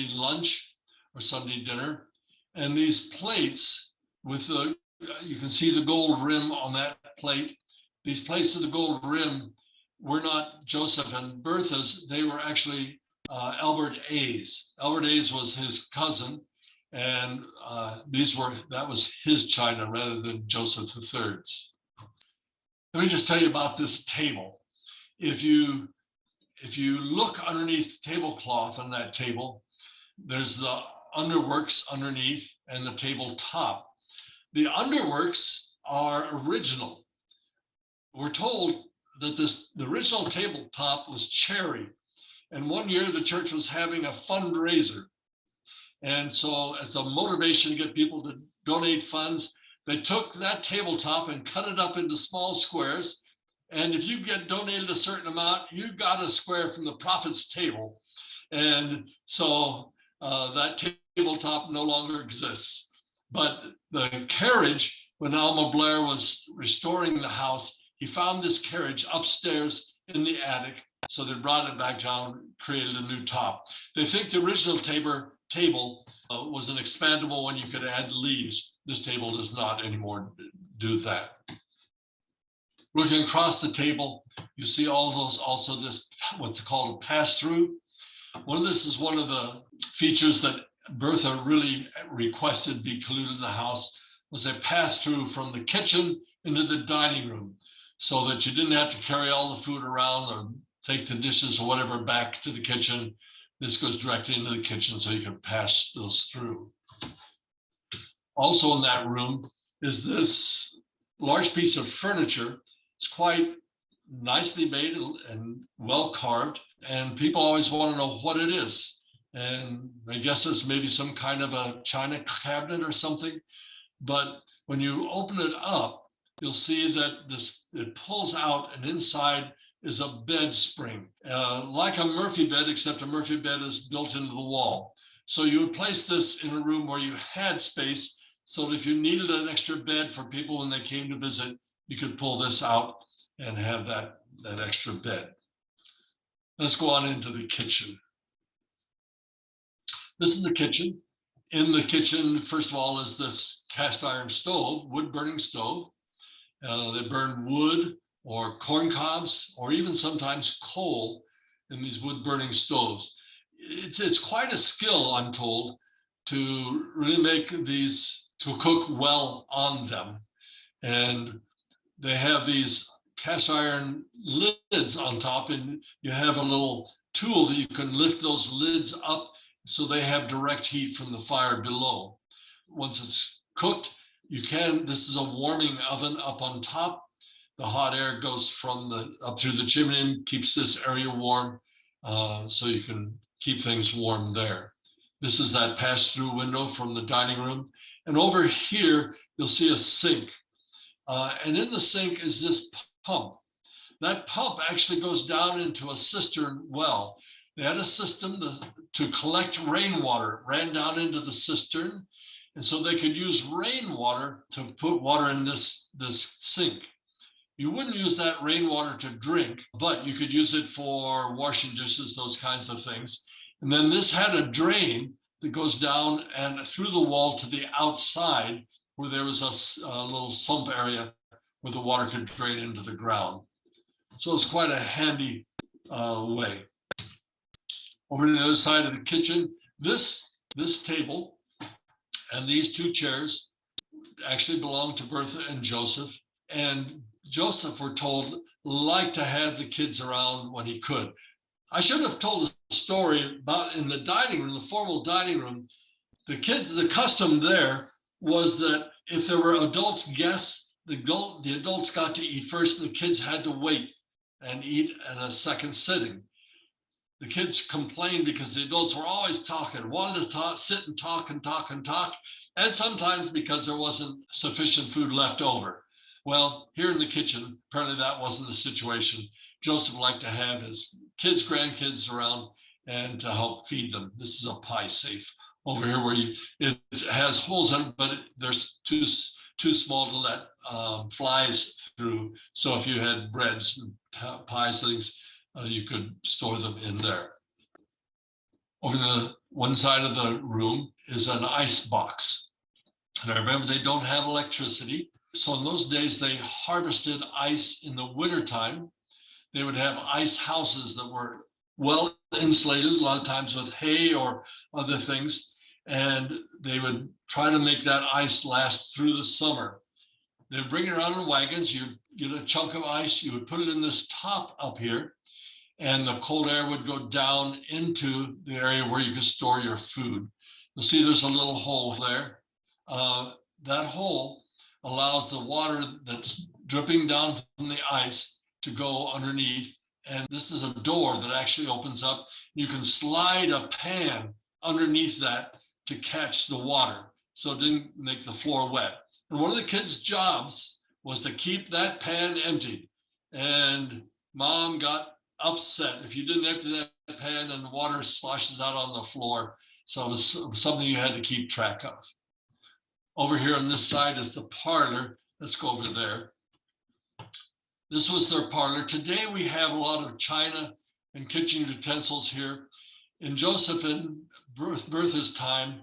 lunch or Sunday dinner. And these plates with you can see the gold rim on that plate. These plates with the gold rim were not Joseph and Bertha's, they were actually Albert A's. Albert A's was his cousin, and that was his china rather than Joseph III's. Let me just tell you about this table. If you look underneath the tablecloth on that table, there's the underworks underneath and the tabletop. The underworks are original. We're told that the original tabletop was cherry. And one year the church was having a fundraiser. And so as a motivation to get people to donate funds, they took that tabletop and cut it up into small squares. And if you get donated a certain amount, you got a square from the prophet's table. And so that tabletop no longer exists. But the carriage, when Alma Blair was restoring the house, he found this carriage upstairs in the attic. So they brought it back down, created a new top. They think the original table was an expandable one you could add leaves. This table does not anymore do that. Looking across the table, you see all those, also this, what's called a pass-through. This is one of the features that Bertha really requested be included in the house, was a pass-through from the kitchen into the dining room, so that you didn't have to carry all the food around or take the dishes or whatever back to the kitchen. This goes directly into the kitchen so you can pass those through. Also in that room is this large piece of furniture. It's quite nicely made and well carved, and people always want to know what it is. And I guess it's maybe some kind of a china cabinet or something. But when you open it up, you'll see that it pulls out, and inside is a bed spring, like a Murphy bed, except a Murphy bed is built into the wall. So you would place this in a room where you had space, so that if you needed an extra bed for people when they came to visit, you could pull this out and have that extra bed. Let's go on into the kitchen. This is the kitchen. In the kitchen, first of all, is this cast iron stove, wood burning stove. They burn wood or corn cobs, or even sometimes coal in these wood burning stoves. It's quite a skill, I'm told, to really make these, to cook well on them. And they have these cast iron lids on top, and you have a little tool that you can lift those lids up so they have direct heat from the fire below. Once it's cooked, this is a warming oven up on top. The hot air goes up through the chimney and keeps this area warm. so you can keep things warm there. This is that pass-through window from the dining room. And over here, you'll see a sink. And in the sink is this pump. That pump actually goes down into a cistern well. They had a system to collect rainwater, ran down into the cistern. And so they could use rainwater to put water in this sink. You wouldn't use that rainwater to drink, but you could use it for washing dishes, those kinds of things. And then this had a drain that goes down and through the wall to the outside, where there was a little sump area where the water could drain into the ground. So it's quite a handy way. Over to the other side of the kitchen, this table and these two chairs actually belong to Bertha and Joseph. And Joseph, we're told, liked to have the kids around when he could. I should have told a story about in the dining room, the formal dining room, the custom there was that if there were adults guests, the adults got to eat first and the kids had to wait and eat at a second sitting. The kids complained because the adults were always talking, wanted to talk, sit and talk and talk and talk, and sometimes because there wasn't sufficient food left over. Well, here in the kitchen, apparently that wasn't the situation. Joseph liked to have his kids, grandkids around and to help feed them. This is a pie safe over here where it has holes in it, but there's too small to let flies through. So if you had breads and pies, things, you could store them in there. Over the one side of the room is an ice box. And I remember they don't have electricity. So in those days, they harvested ice in the wintertime. They would have ice houses that were well insulated, a lot of times with hay or other things. And they would try to make that ice last through the summer. They would bring it around in wagons. You'd get a chunk of ice, you would put it in this top up here, and the cold air would go down into the area where you could store your food. You'll see there's a little hole there. That hole allows the water that's dripping down from the ice to go underneath. And this is a door that actually opens up. You can slide a pan underneath that to catch the water so it didn't make the floor wet. And one of the kids' jobs was to keep that pan empty. And mom got upset if you didn't empty that pan and the water sloshes out on the floor. So it was something you had to keep track of. Over here on this side is the parlor. Let's go over there. This was their parlor. Today we have a lot of china and kitchen utensils here. In Joseph and Bertha's time,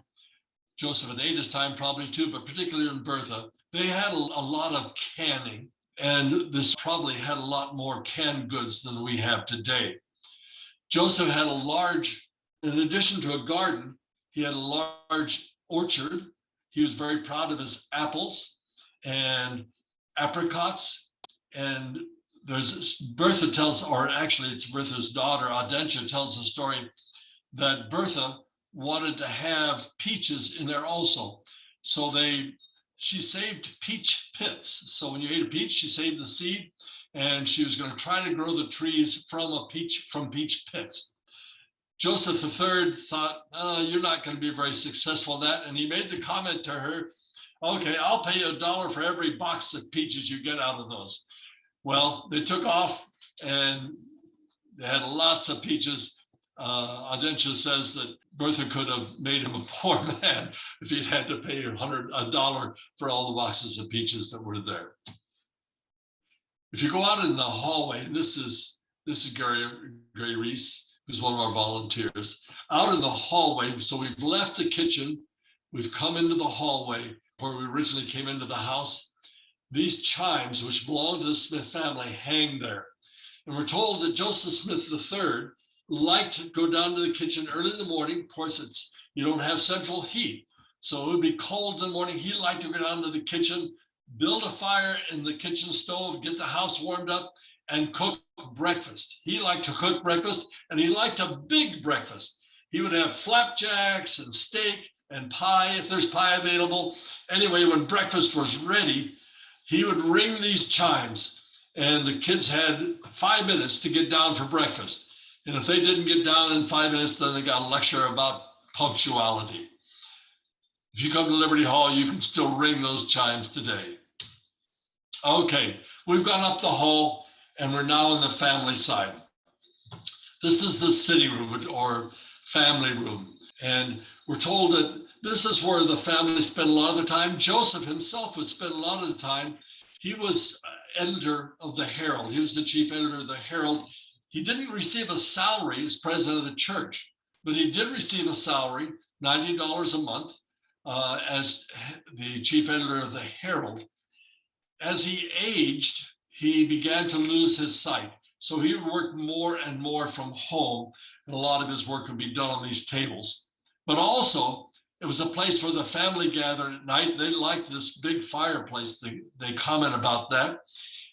Joseph and Ada's time probably too, but particularly in Bertha, they had a lot of canning, and this probably had a lot more canned goods than we have today. Joseph had a large, in addition to a garden, he had a large orchard. He was very proud of his apples and apricots. And Bertha tells, or actually it's Bertha's daughter, Audentia, tells the story that Bertha wanted to have peaches in there also. So she saved peach pits. So when you ate a peach, she saved the seed, and she was going to try to grow the trees from peach pits. Joseph III thought, you're not going to be very successful in that. And he made the comment to her, okay, I'll pay you $1 for every box of peaches you get out of those. Well, they took off and they had lots of peaches. Audentia says that Bertha could have made him a poor man if he'd had to pay $1 for all the boxes of peaches that were there. If you go out in the hallway, and this is Gary Reese, who's one of our volunteers, out in the hallway. So we've left the kitchen, we've come into the hallway where we originally came into the house. These chimes, which belong to the Smith family, hang there. And we're told that Joseph Smith III liked to go down to the kitchen early in the morning. Of course, you don't have central heat, so it would be cold in the morning. He liked to go down to the kitchen, build a fire in the kitchen stove, get the house warmed up, and cook breakfast. He liked to cook breakfast, and he liked a big breakfast. He would have flapjacks and steak and pie, if there's pie available. Anyway, when breakfast was ready, he would ring these chimes, and the kids had 5 minutes to get down for breakfast. And if they didn't get down in 5 minutes, then they got a lecture about punctuality. If you come to Liberty Hall, you can still ring those chimes today. Okay, we've gone up the hall and we're now in the family side. This is the sitting room or family room. And we're told that this is where the family spent a lot of the time. Joseph himself would spend a lot of the time. He was editor of the Herald. He was the chief editor of the Herald. He didn't receive a salary as president of the church, but he did receive a salary, $90 a month, as the chief editor of the Herald. As he aged, he began to lose his sight. So he would work more and more from home, and a lot of his work would be done on these tables. But also, it was a place where the family gathered at night. They liked this big fireplace. They comment about that.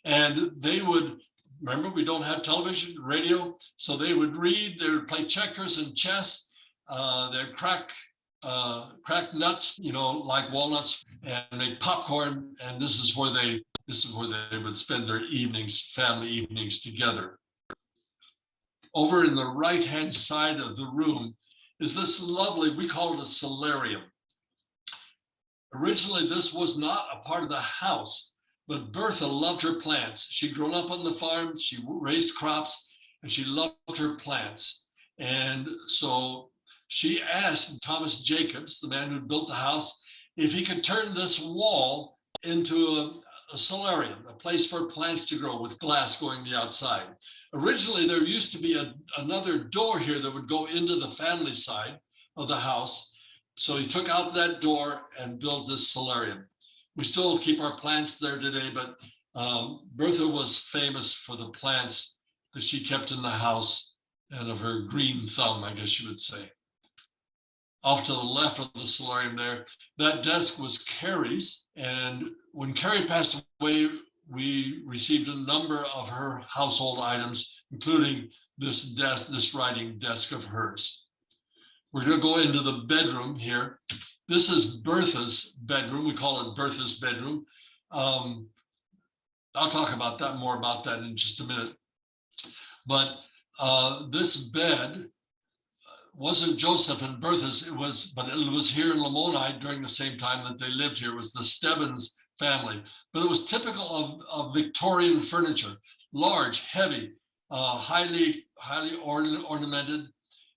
And they would, remember, we don't have television, radio, so they would read, they would play checkers and chess. They'd crack nuts, like walnuts, and make popcorn. And this is where they would spend their evenings, family evenings together. Over in the right-hand side of the room is this lovely, we call it a solarium. Originally, this was not a part of the house, but Bertha loved her plants. She'd grown up on the farm, she raised crops, and she loved her plants. And so she asked Thomas Jacobs, the man who built the house, if he could turn this wall into a solarium, a place for plants to grow with glass going the outside. Originally, there used to be another door here that would go into the family side of the house. So he took out that door and built this solarium. We still keep our plants there today, but Bertha was famous for the plants that she kept in the house and of her green thumb, I guess you would say. Off to the left of the solarium there, that desk was Carrie's. And when Carrie passed away, we received a number of her household items, including this desk, this writing desk of hers. We're going to go into the bedroom here. This is Bertha's bedroom. We call it Bertha's bedroom. I'll talk about that, more about that in just a minute. But this bed wasn't Joseph and Bertha's, but it was here in Lamoni during the same time that they lived here. It was the Stebbins family, but it was typical of Victorian furniture, large, heavy, highly ornamented,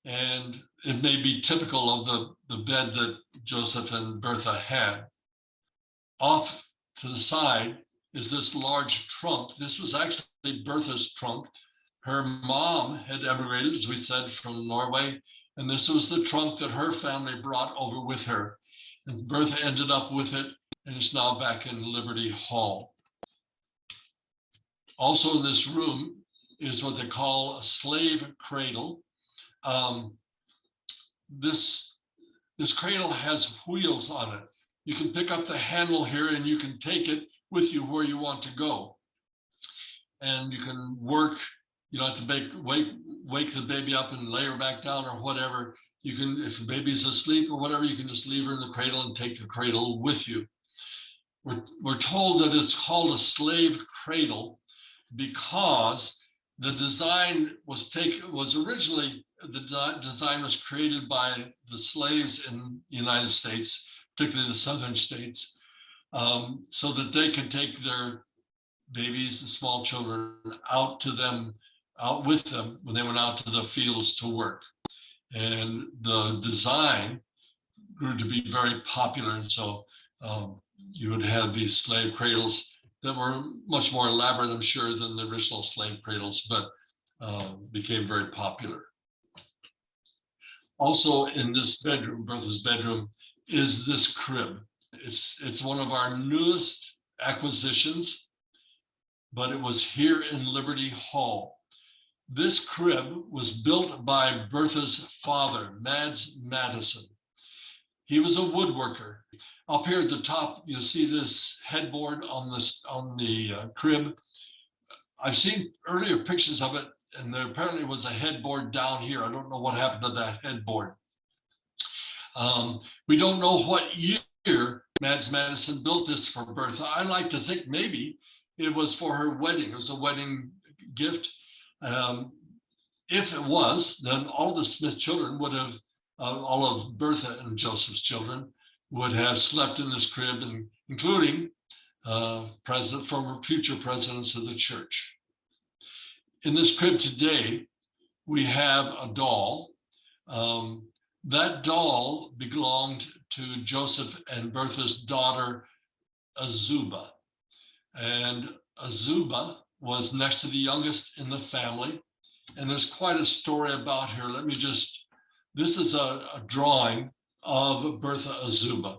and it may be typical of the bed that Joseph and Bertha had. Off to the side is this large trunk. This was actually Bertha's trunk. Her mom had emigrated, as we said, from Norway, and this was the trunk that her family brought over with her. And Bertha ended up with it, and it's now back in Liberty Hall. Also in this room is what they call a slave cradle. This cradle has wheels on it. You can pick up the handle here and you can take it with you where you want to go. And you can work, you don't have to wake the baby up and lay her back down or whatever. You can, if the baby's asleep or whatever, you can just leave her in the cradle and take the cradle with you. We're told that it's called a slave cradle because the design was originally, the design was created by the slaves in the United States, particularly the southern states, so that they could take their babies and small children out with them when they went out to the fields to work. And the design grew to be very popular. And so you would have these slave cradles that were much more elaborate, I'm sure, than the original slave cradles, but became very popular. Also in this bedroom, Bertha's bedroom, is this crib. It's one of our newest acquisitions, but it was here in Liberty Hall. This crib was built by Bertha's father, Mads Madison. He was a woodworker. Up here at the top, you'll see this headboard on the crib. I've seen earlier pictures of it, and there apparently was a headboard down here. I don't know what happened to that headboard. We don't know what year Mads Madison built this for Bertha. I like to think maybe it was for her wedding. It was a wedding gift. if it was, then all the Smith children would have, all of Bertha and Joseph's children would have slept in this crib, and including former future presidents of the church. In this crib today, we have a doll. That doll belonged to Joseph and Bertha's daughter, Azuba. And Azuba was next to the youngest in the family. And there's quite a story about her. This is a drawing of Bertha Azuba.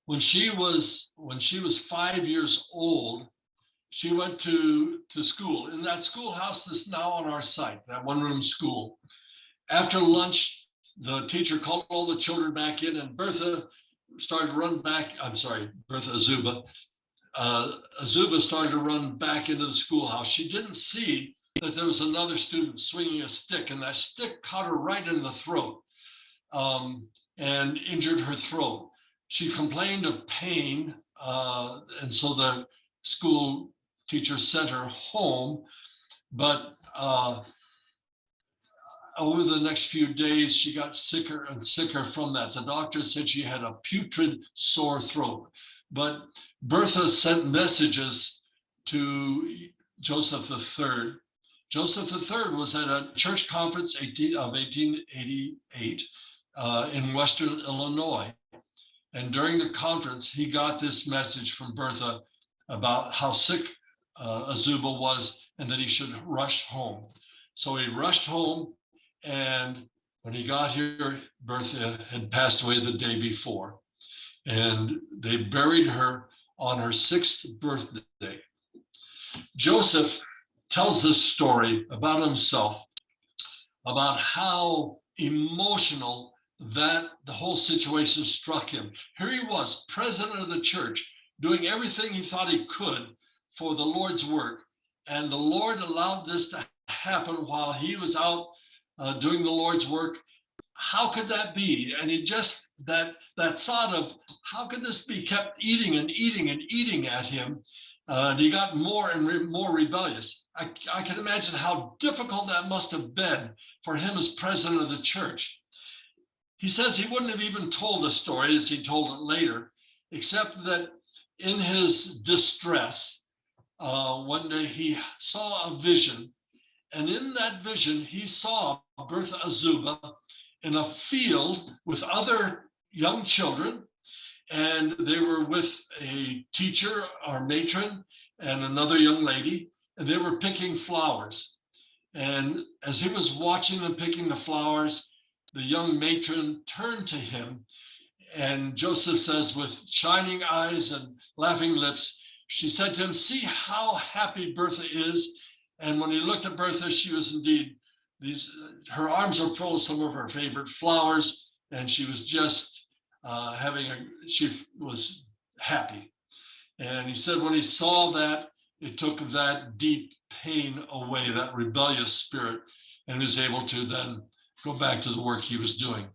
When she was 5 years old, she went to school in that schoolhouse that's now on our site, that one-room school. After lunch, the teacher called all the children back in, and Bertha started to run back. I'm sorry, Bertha Azuba. Azuba started to run back into the schoolhouse. She didn't see that there was another student swinging a stick, and that stick caught her right in the throat and injured her throat. She complained of pain, and so the school teacher sent her home. But over the next few days, she got sicker and sicker from that. The doctor said she had a putrid sore throat. But Bertha sent messages to Joseph III. Joseph III was at a church conference of 1888 in Western Illinois. And during the conference, he got this message from Bertha about how sick Azuba was and that he should rush home. So he rushed home, and when he got here, Bertha had passed away the day before. And they buried her on her 6th birthday. Joseph tells this story about himself, about how emotional that the whole situation struck him. Here he was, president of the church, doing everything he thought he could for the Lord's work. And the Lord allowed this to happen while he was out doing the Lord's work. How could that be? And he just, that thought of how could this be kept eating and eating and eating at him. And he got more and more rebellious. I can imagine how difficult that must have been for him as president of the church. He says he wouldn't have even told the story as he told it later, except that in his distress, one day he saw a vision. And in that vision, he saw Bertha Azuba in a field with other young children. And they were with a teacher or matron and another young lady, and they were picking flowers. And as he was watching them picking the flowers, the young matron turned to him, and Joseph says, with shining eyes and laughing lips, she said to him, "See how happy Bertha is." And when he looked at Bertha, she was indeed, her arms were full of some of her favorite flowers, and she was just she was happy. And he said when he saw that, it took that deep pain away, that rebellious spirit, and he was able to then go back to the work he was doing.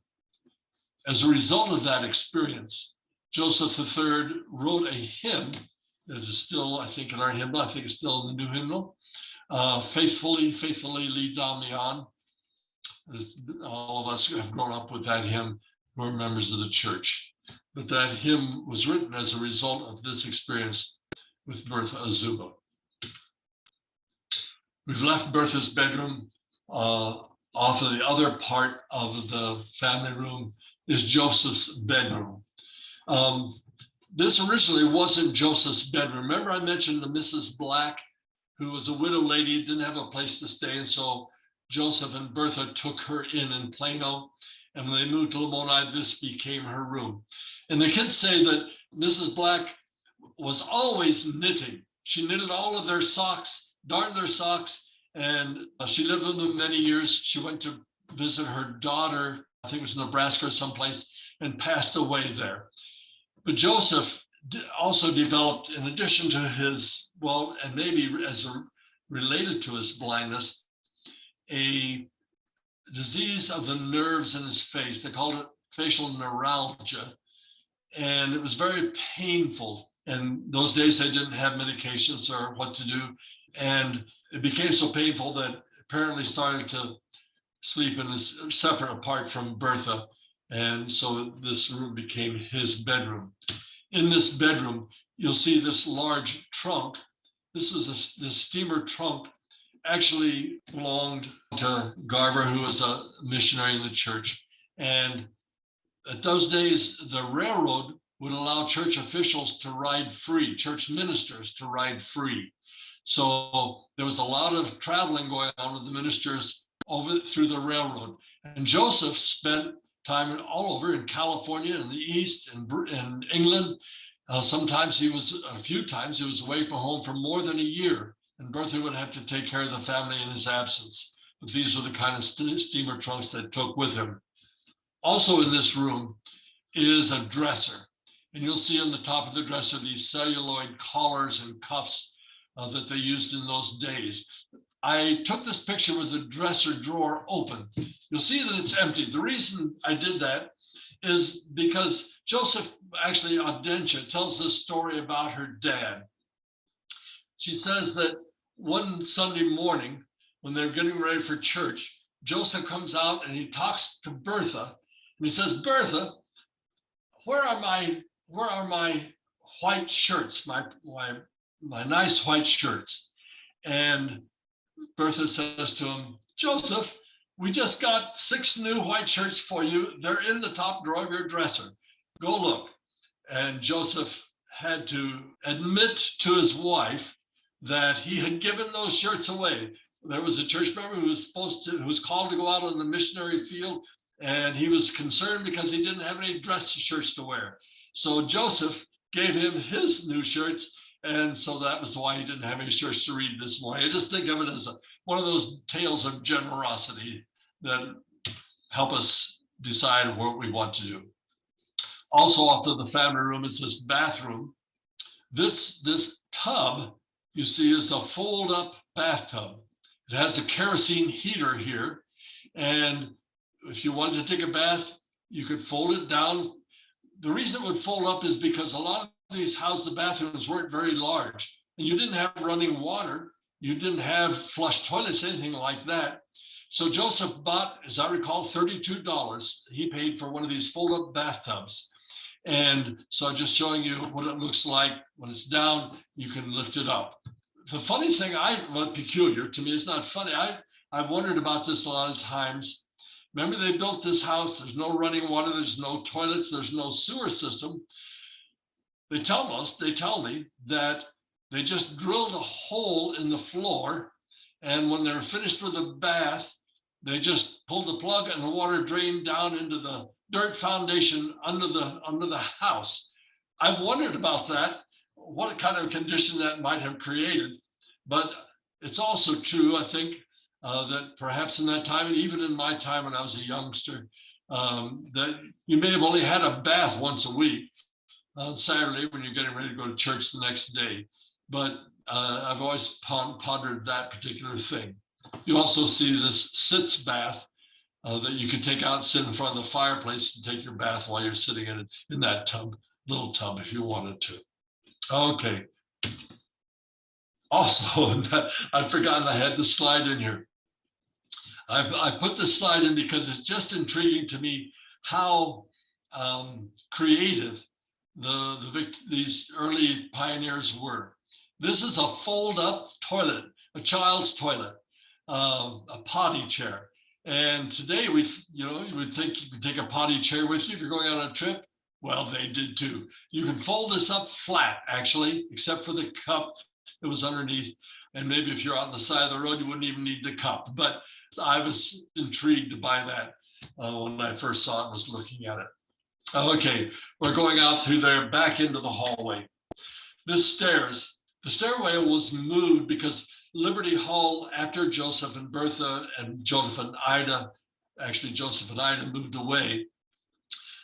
As a result of that experience, Joseph III wrote a hymn that is still, I think, in our hymnal. I think it's still in the new hymnal. Faithfully, faithfully lead thou me on. All of us who have grown up with that hymn who are members of the church. But that hymn was written as a result of this experience with Bertha Azuba. We've left Bertha's bedroom. Off of the other part of the family room is Joseph's bedroom. This originally wasn't Joseph's bedroom. Remember I mentioned the Mrs. Black, who was a widow lady, didn't have a place to stay. And so Joseph and Bertha took her in Plano. And when they moved to Lamoni, this became her room. And the kids say that Mrs. Black was always knitting. She knitted all of their socks, darned their socks, and she lived with them many years. She went to visit her daughter, I think it was Nebraska or someplace, and passed away there. But Joseph also developed, in addition to his, well, and maybe as related to his blindness, a disease of the nerves in his face. They called it facial neuralgia. And it was very painful. And those days they didn't have medications or what to do. And it became so painful that apparently started to sleep in this separate apart from Bertha. And so this room became his bedroom. In this bedroom, you'll see this large trunk. This was this steamer trunk actually belonged to Garver, who was a missionary in the church. And at those days, the railroad would allow church officials to ride free, church ministers to ride free. So there was a lot of traveling going on with the ministers over through the railroad. And Joseph spent time all over in California, in the East, in England. Sometimes a few times he was away from home for more than a year, and Bertha would have to take care of the family in his absence. But these were the kind of steamer trunks that took with him. Also in this room is a dresser. And you'll see on the top of the dresser these celluloid collars and cuffs that they used in those days. I took this picture with the dresser drawer open. You'll see that it's empty. The reason I did that is because Joseph, actually Audentia, tells this story about her dad. She says that one Sunday morning, when they're getting ready for church, Joseph comes out and he talks to Bertha, and he says, "Bertha, where are my white shirts, my nice white shirts?" And Bertha says to him, "Joseph, we just got 6 new white shirts for you. They're in the top drawer of your dresser. Go look." And Joseph had to admit to his wife that he had given those shirts away. There was a church member who was called to go out on the missionary field, and he was concerned because he didn't have any dress shirts to wear. So Joseph gave him his new shirts, and so that was why he didn't have any shirts to read this morning. I just think of it as one of those tales of generosity that help us decide what we want to do. Also off to the family room is this bathroom. This tub, you see, is a fold-up bathtub. It has a kerosene heater here, and if you wanted to take a bath, you could fold it down. The reason it would fold up is because a lot of these housed bathrooms weren't very large, and you didn't have running water, you didn't have flush toilets, anything like that. So Joseph bought, as I recall, $32. He paid for one of these fold-up bathtubs. And so I'm just showing you what it looks like when it's down. You can lift it up. The funny thing, peculiar to me, it's not funny. I've wondered about this a lot of times. Remember, they built this house. There's no running water. There's no toilets. There's no sewer system. They tell me that they just drilled a hole in the floor, and when they were finished with the bath, they just pulled the plug and the water drained down into the dirt foundation under the house. I've wondered about that, what kind of condition that might have created. But it's also true, I think, that perhaps in that time, and even in my time when I was a youngster, that you may have only had a bath once a week on Saturday when you're getting ready to go to church the next day. But I've always pondered that particular thing. You also see this sitz bath that you can take out and sit in front of the fireplace and take your bath while you're sitting in that tub, little tub, if you wanted to. Okay. Also, I've forgotten I had the slide in here. I put this slide in because it's just intriguing to me how creative these early pioneers were. This is a fold-up toilet, a child's toilet, a potty chair. And today you would think you could take a potty chair with you if you're going on a trip. Well, they did too. You can fold this up flat, actually, except for the cup that was underneath. And maybe if you're on the side of the road, you wouldn't even need the cup. But I was intrigued to buy that when I first saw it and was looking at it. Okay, we're going out through there, back into the hallway. The stairway was moved because Liberty Hall, after Joseph and Bertha and Joseph and Ida, actually Joseph and Ida moved away,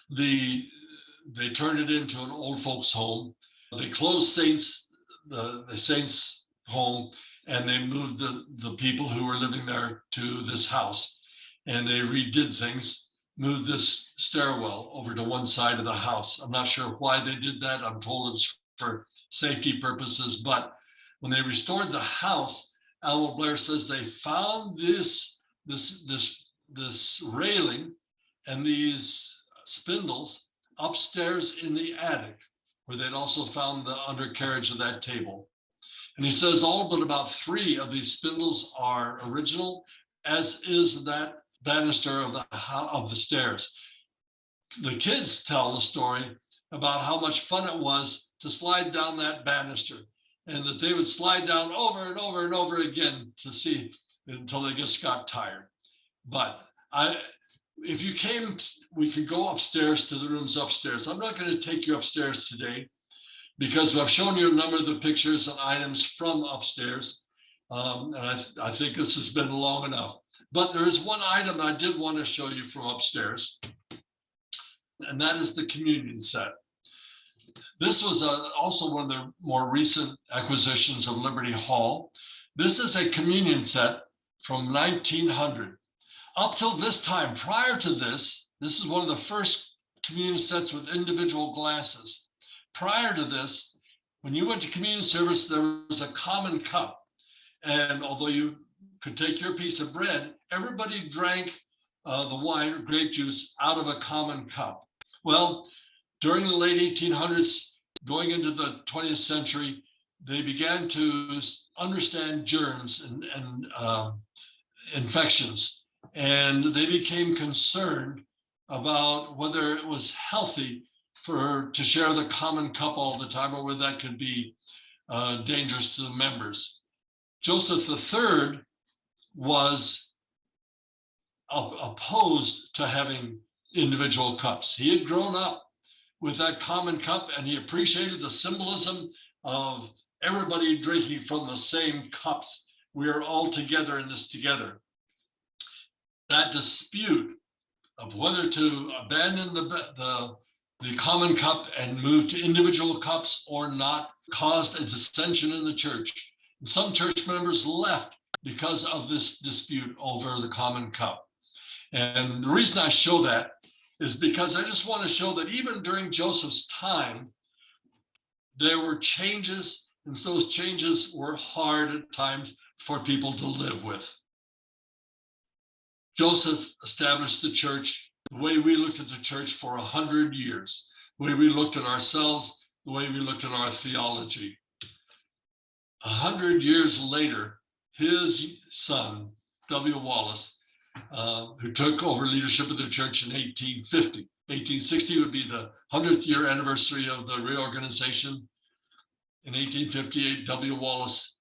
they turned it into an old folks home. They closed the Saints home, and they moved the people who were living there to this house. And they redid things, moved this stairwell over to one side of the house. I'm not sure why they did that. I'm told it was for safety purposes, but when they restored the house, Alma Blair says they found this railing and these spindles upstairs in the attic, where they'd also found the undercarriage of that table. And he says all but about 3 of these spindles are original, as is that banister of the stairs. The kids tell the story about how much fun it was to slide down that banister, and that they would slide down over and over and over again to see until they just got tired. But if you came, we could go upstairs to the rooms upstairs. I'm not going to take you upstairs today because I've shown you a number of the pictures and items from upstairs. And I think this has been long enough. But there is one item I did want to show you from upstairs, and that is the communion set. This was also one of the more recent acquisitions of Liberty Hall. This is a communion set from 1900. Up till this time, prior to this, this is one of the first communion sets with individual glasses. Prior to this, when you went to communion service, there was a common cup. And although you could take your piece of bread, everybody drank the wine or grape juice out of a common cup. Well, during the late 1800s, going into the 20th century, they began to understand germs and infections. And they became concerned about whether it was healthy to share the common cup all the time, or whether that could be dangerous to the members. Joseph III was opposed to having individual cups. He had grown up with that common cup, and he appreciated the symbolism of everybody drinking from the same cups. We are all together in this together. That dispute of whether to abandon the common cup and move to individual cups or not caused a dissension in the church. And some church members left because of this dispute over the common cup. And the reason I show that is because I just want to show that even during Joseph's time, there were changes, and so those changes were hard at times for people to live with. Joseph established the church the way we looked at the church for 100 years, the way we looked at ourselves, the way we looked at our theology. 100 years later, his son, W. Wallace, who took over leadership of the church in 1850. 1860 would be the 100th year anniversary of the reorganization. In 1858, W. Wallace,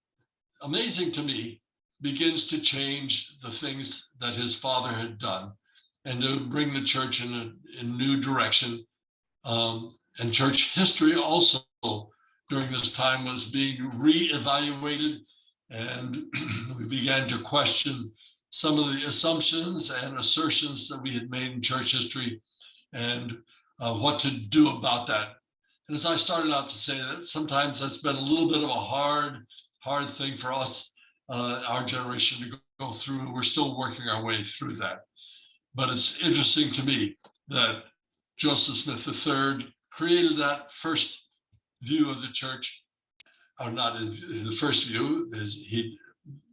amazing to me, begins to change the things that his father had done and to bring the church in a new direction. And church history also during this time was being reevaluated, and we began to question some of the assumptions and assertions that we had made in church history, and what to do about that. And as I started out to say, that sometimes that's been a little bit of a hard thing for us, our generation, to go through. We're still working our way through that. But it's interesting to me that Joseph Smith III created that first view of the church, or not the first view, is he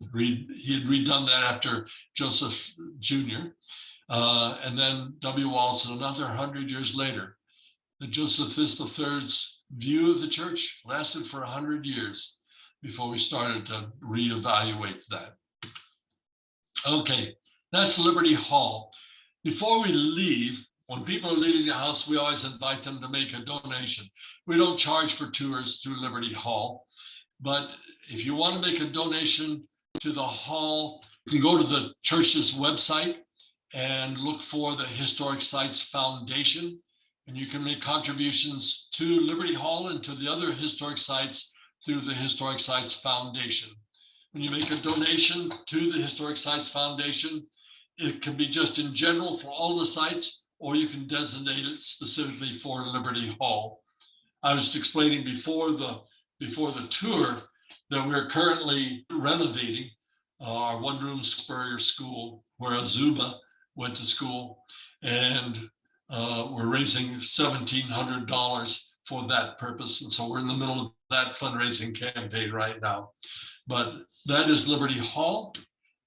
had redone that after Joseph Jr. And then W. Wallace, another 100 years later, that Joseph III's view of the church lasted for 100 years before we started to reevaluate that. Okay, that's Liberty Hall. Before we leave, when people are leaving the house, we always invite them to make a donation. We don't charge for tours through Liberty Hall, but if you want to make a donation to the hall, you can go to the church's website and look for the Historic Sites Foundation, and you can make contributions to Liberty Hall and to the other historic sites through the Historic Sites Foundation. When you make a donation to the Historic Sites Foundation, it can be just in general for all the sites, or you can designate it specifically for Liberty Hall. I was explaining before the tour that we're currently renovating our one-room Spurrier School, where Azuba went to school, and we're raising $1,700 for that purpose. And so we're in the middle of that fundraising campaign right now. But that is Liberty Hall.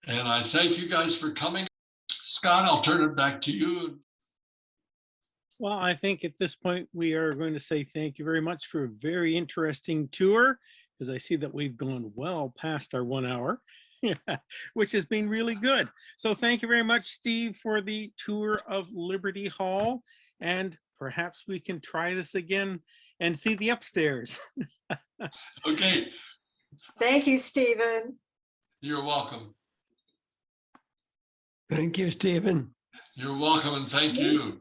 And I thank you guys for coming. Scott, I'll turn it back to you. Well, I think at this point, we are going to say thank you very much for a very interesting tour, because I see that we've gone well past our 1 hour, which has been really good. So thank you very much, Steve, for the tour of Liberty Hall. And perhaps we can try this again and see the upstairs. Okay, Thank you, Stephen. you're welcome. Thank you, Stephen. You're welcome and thank you.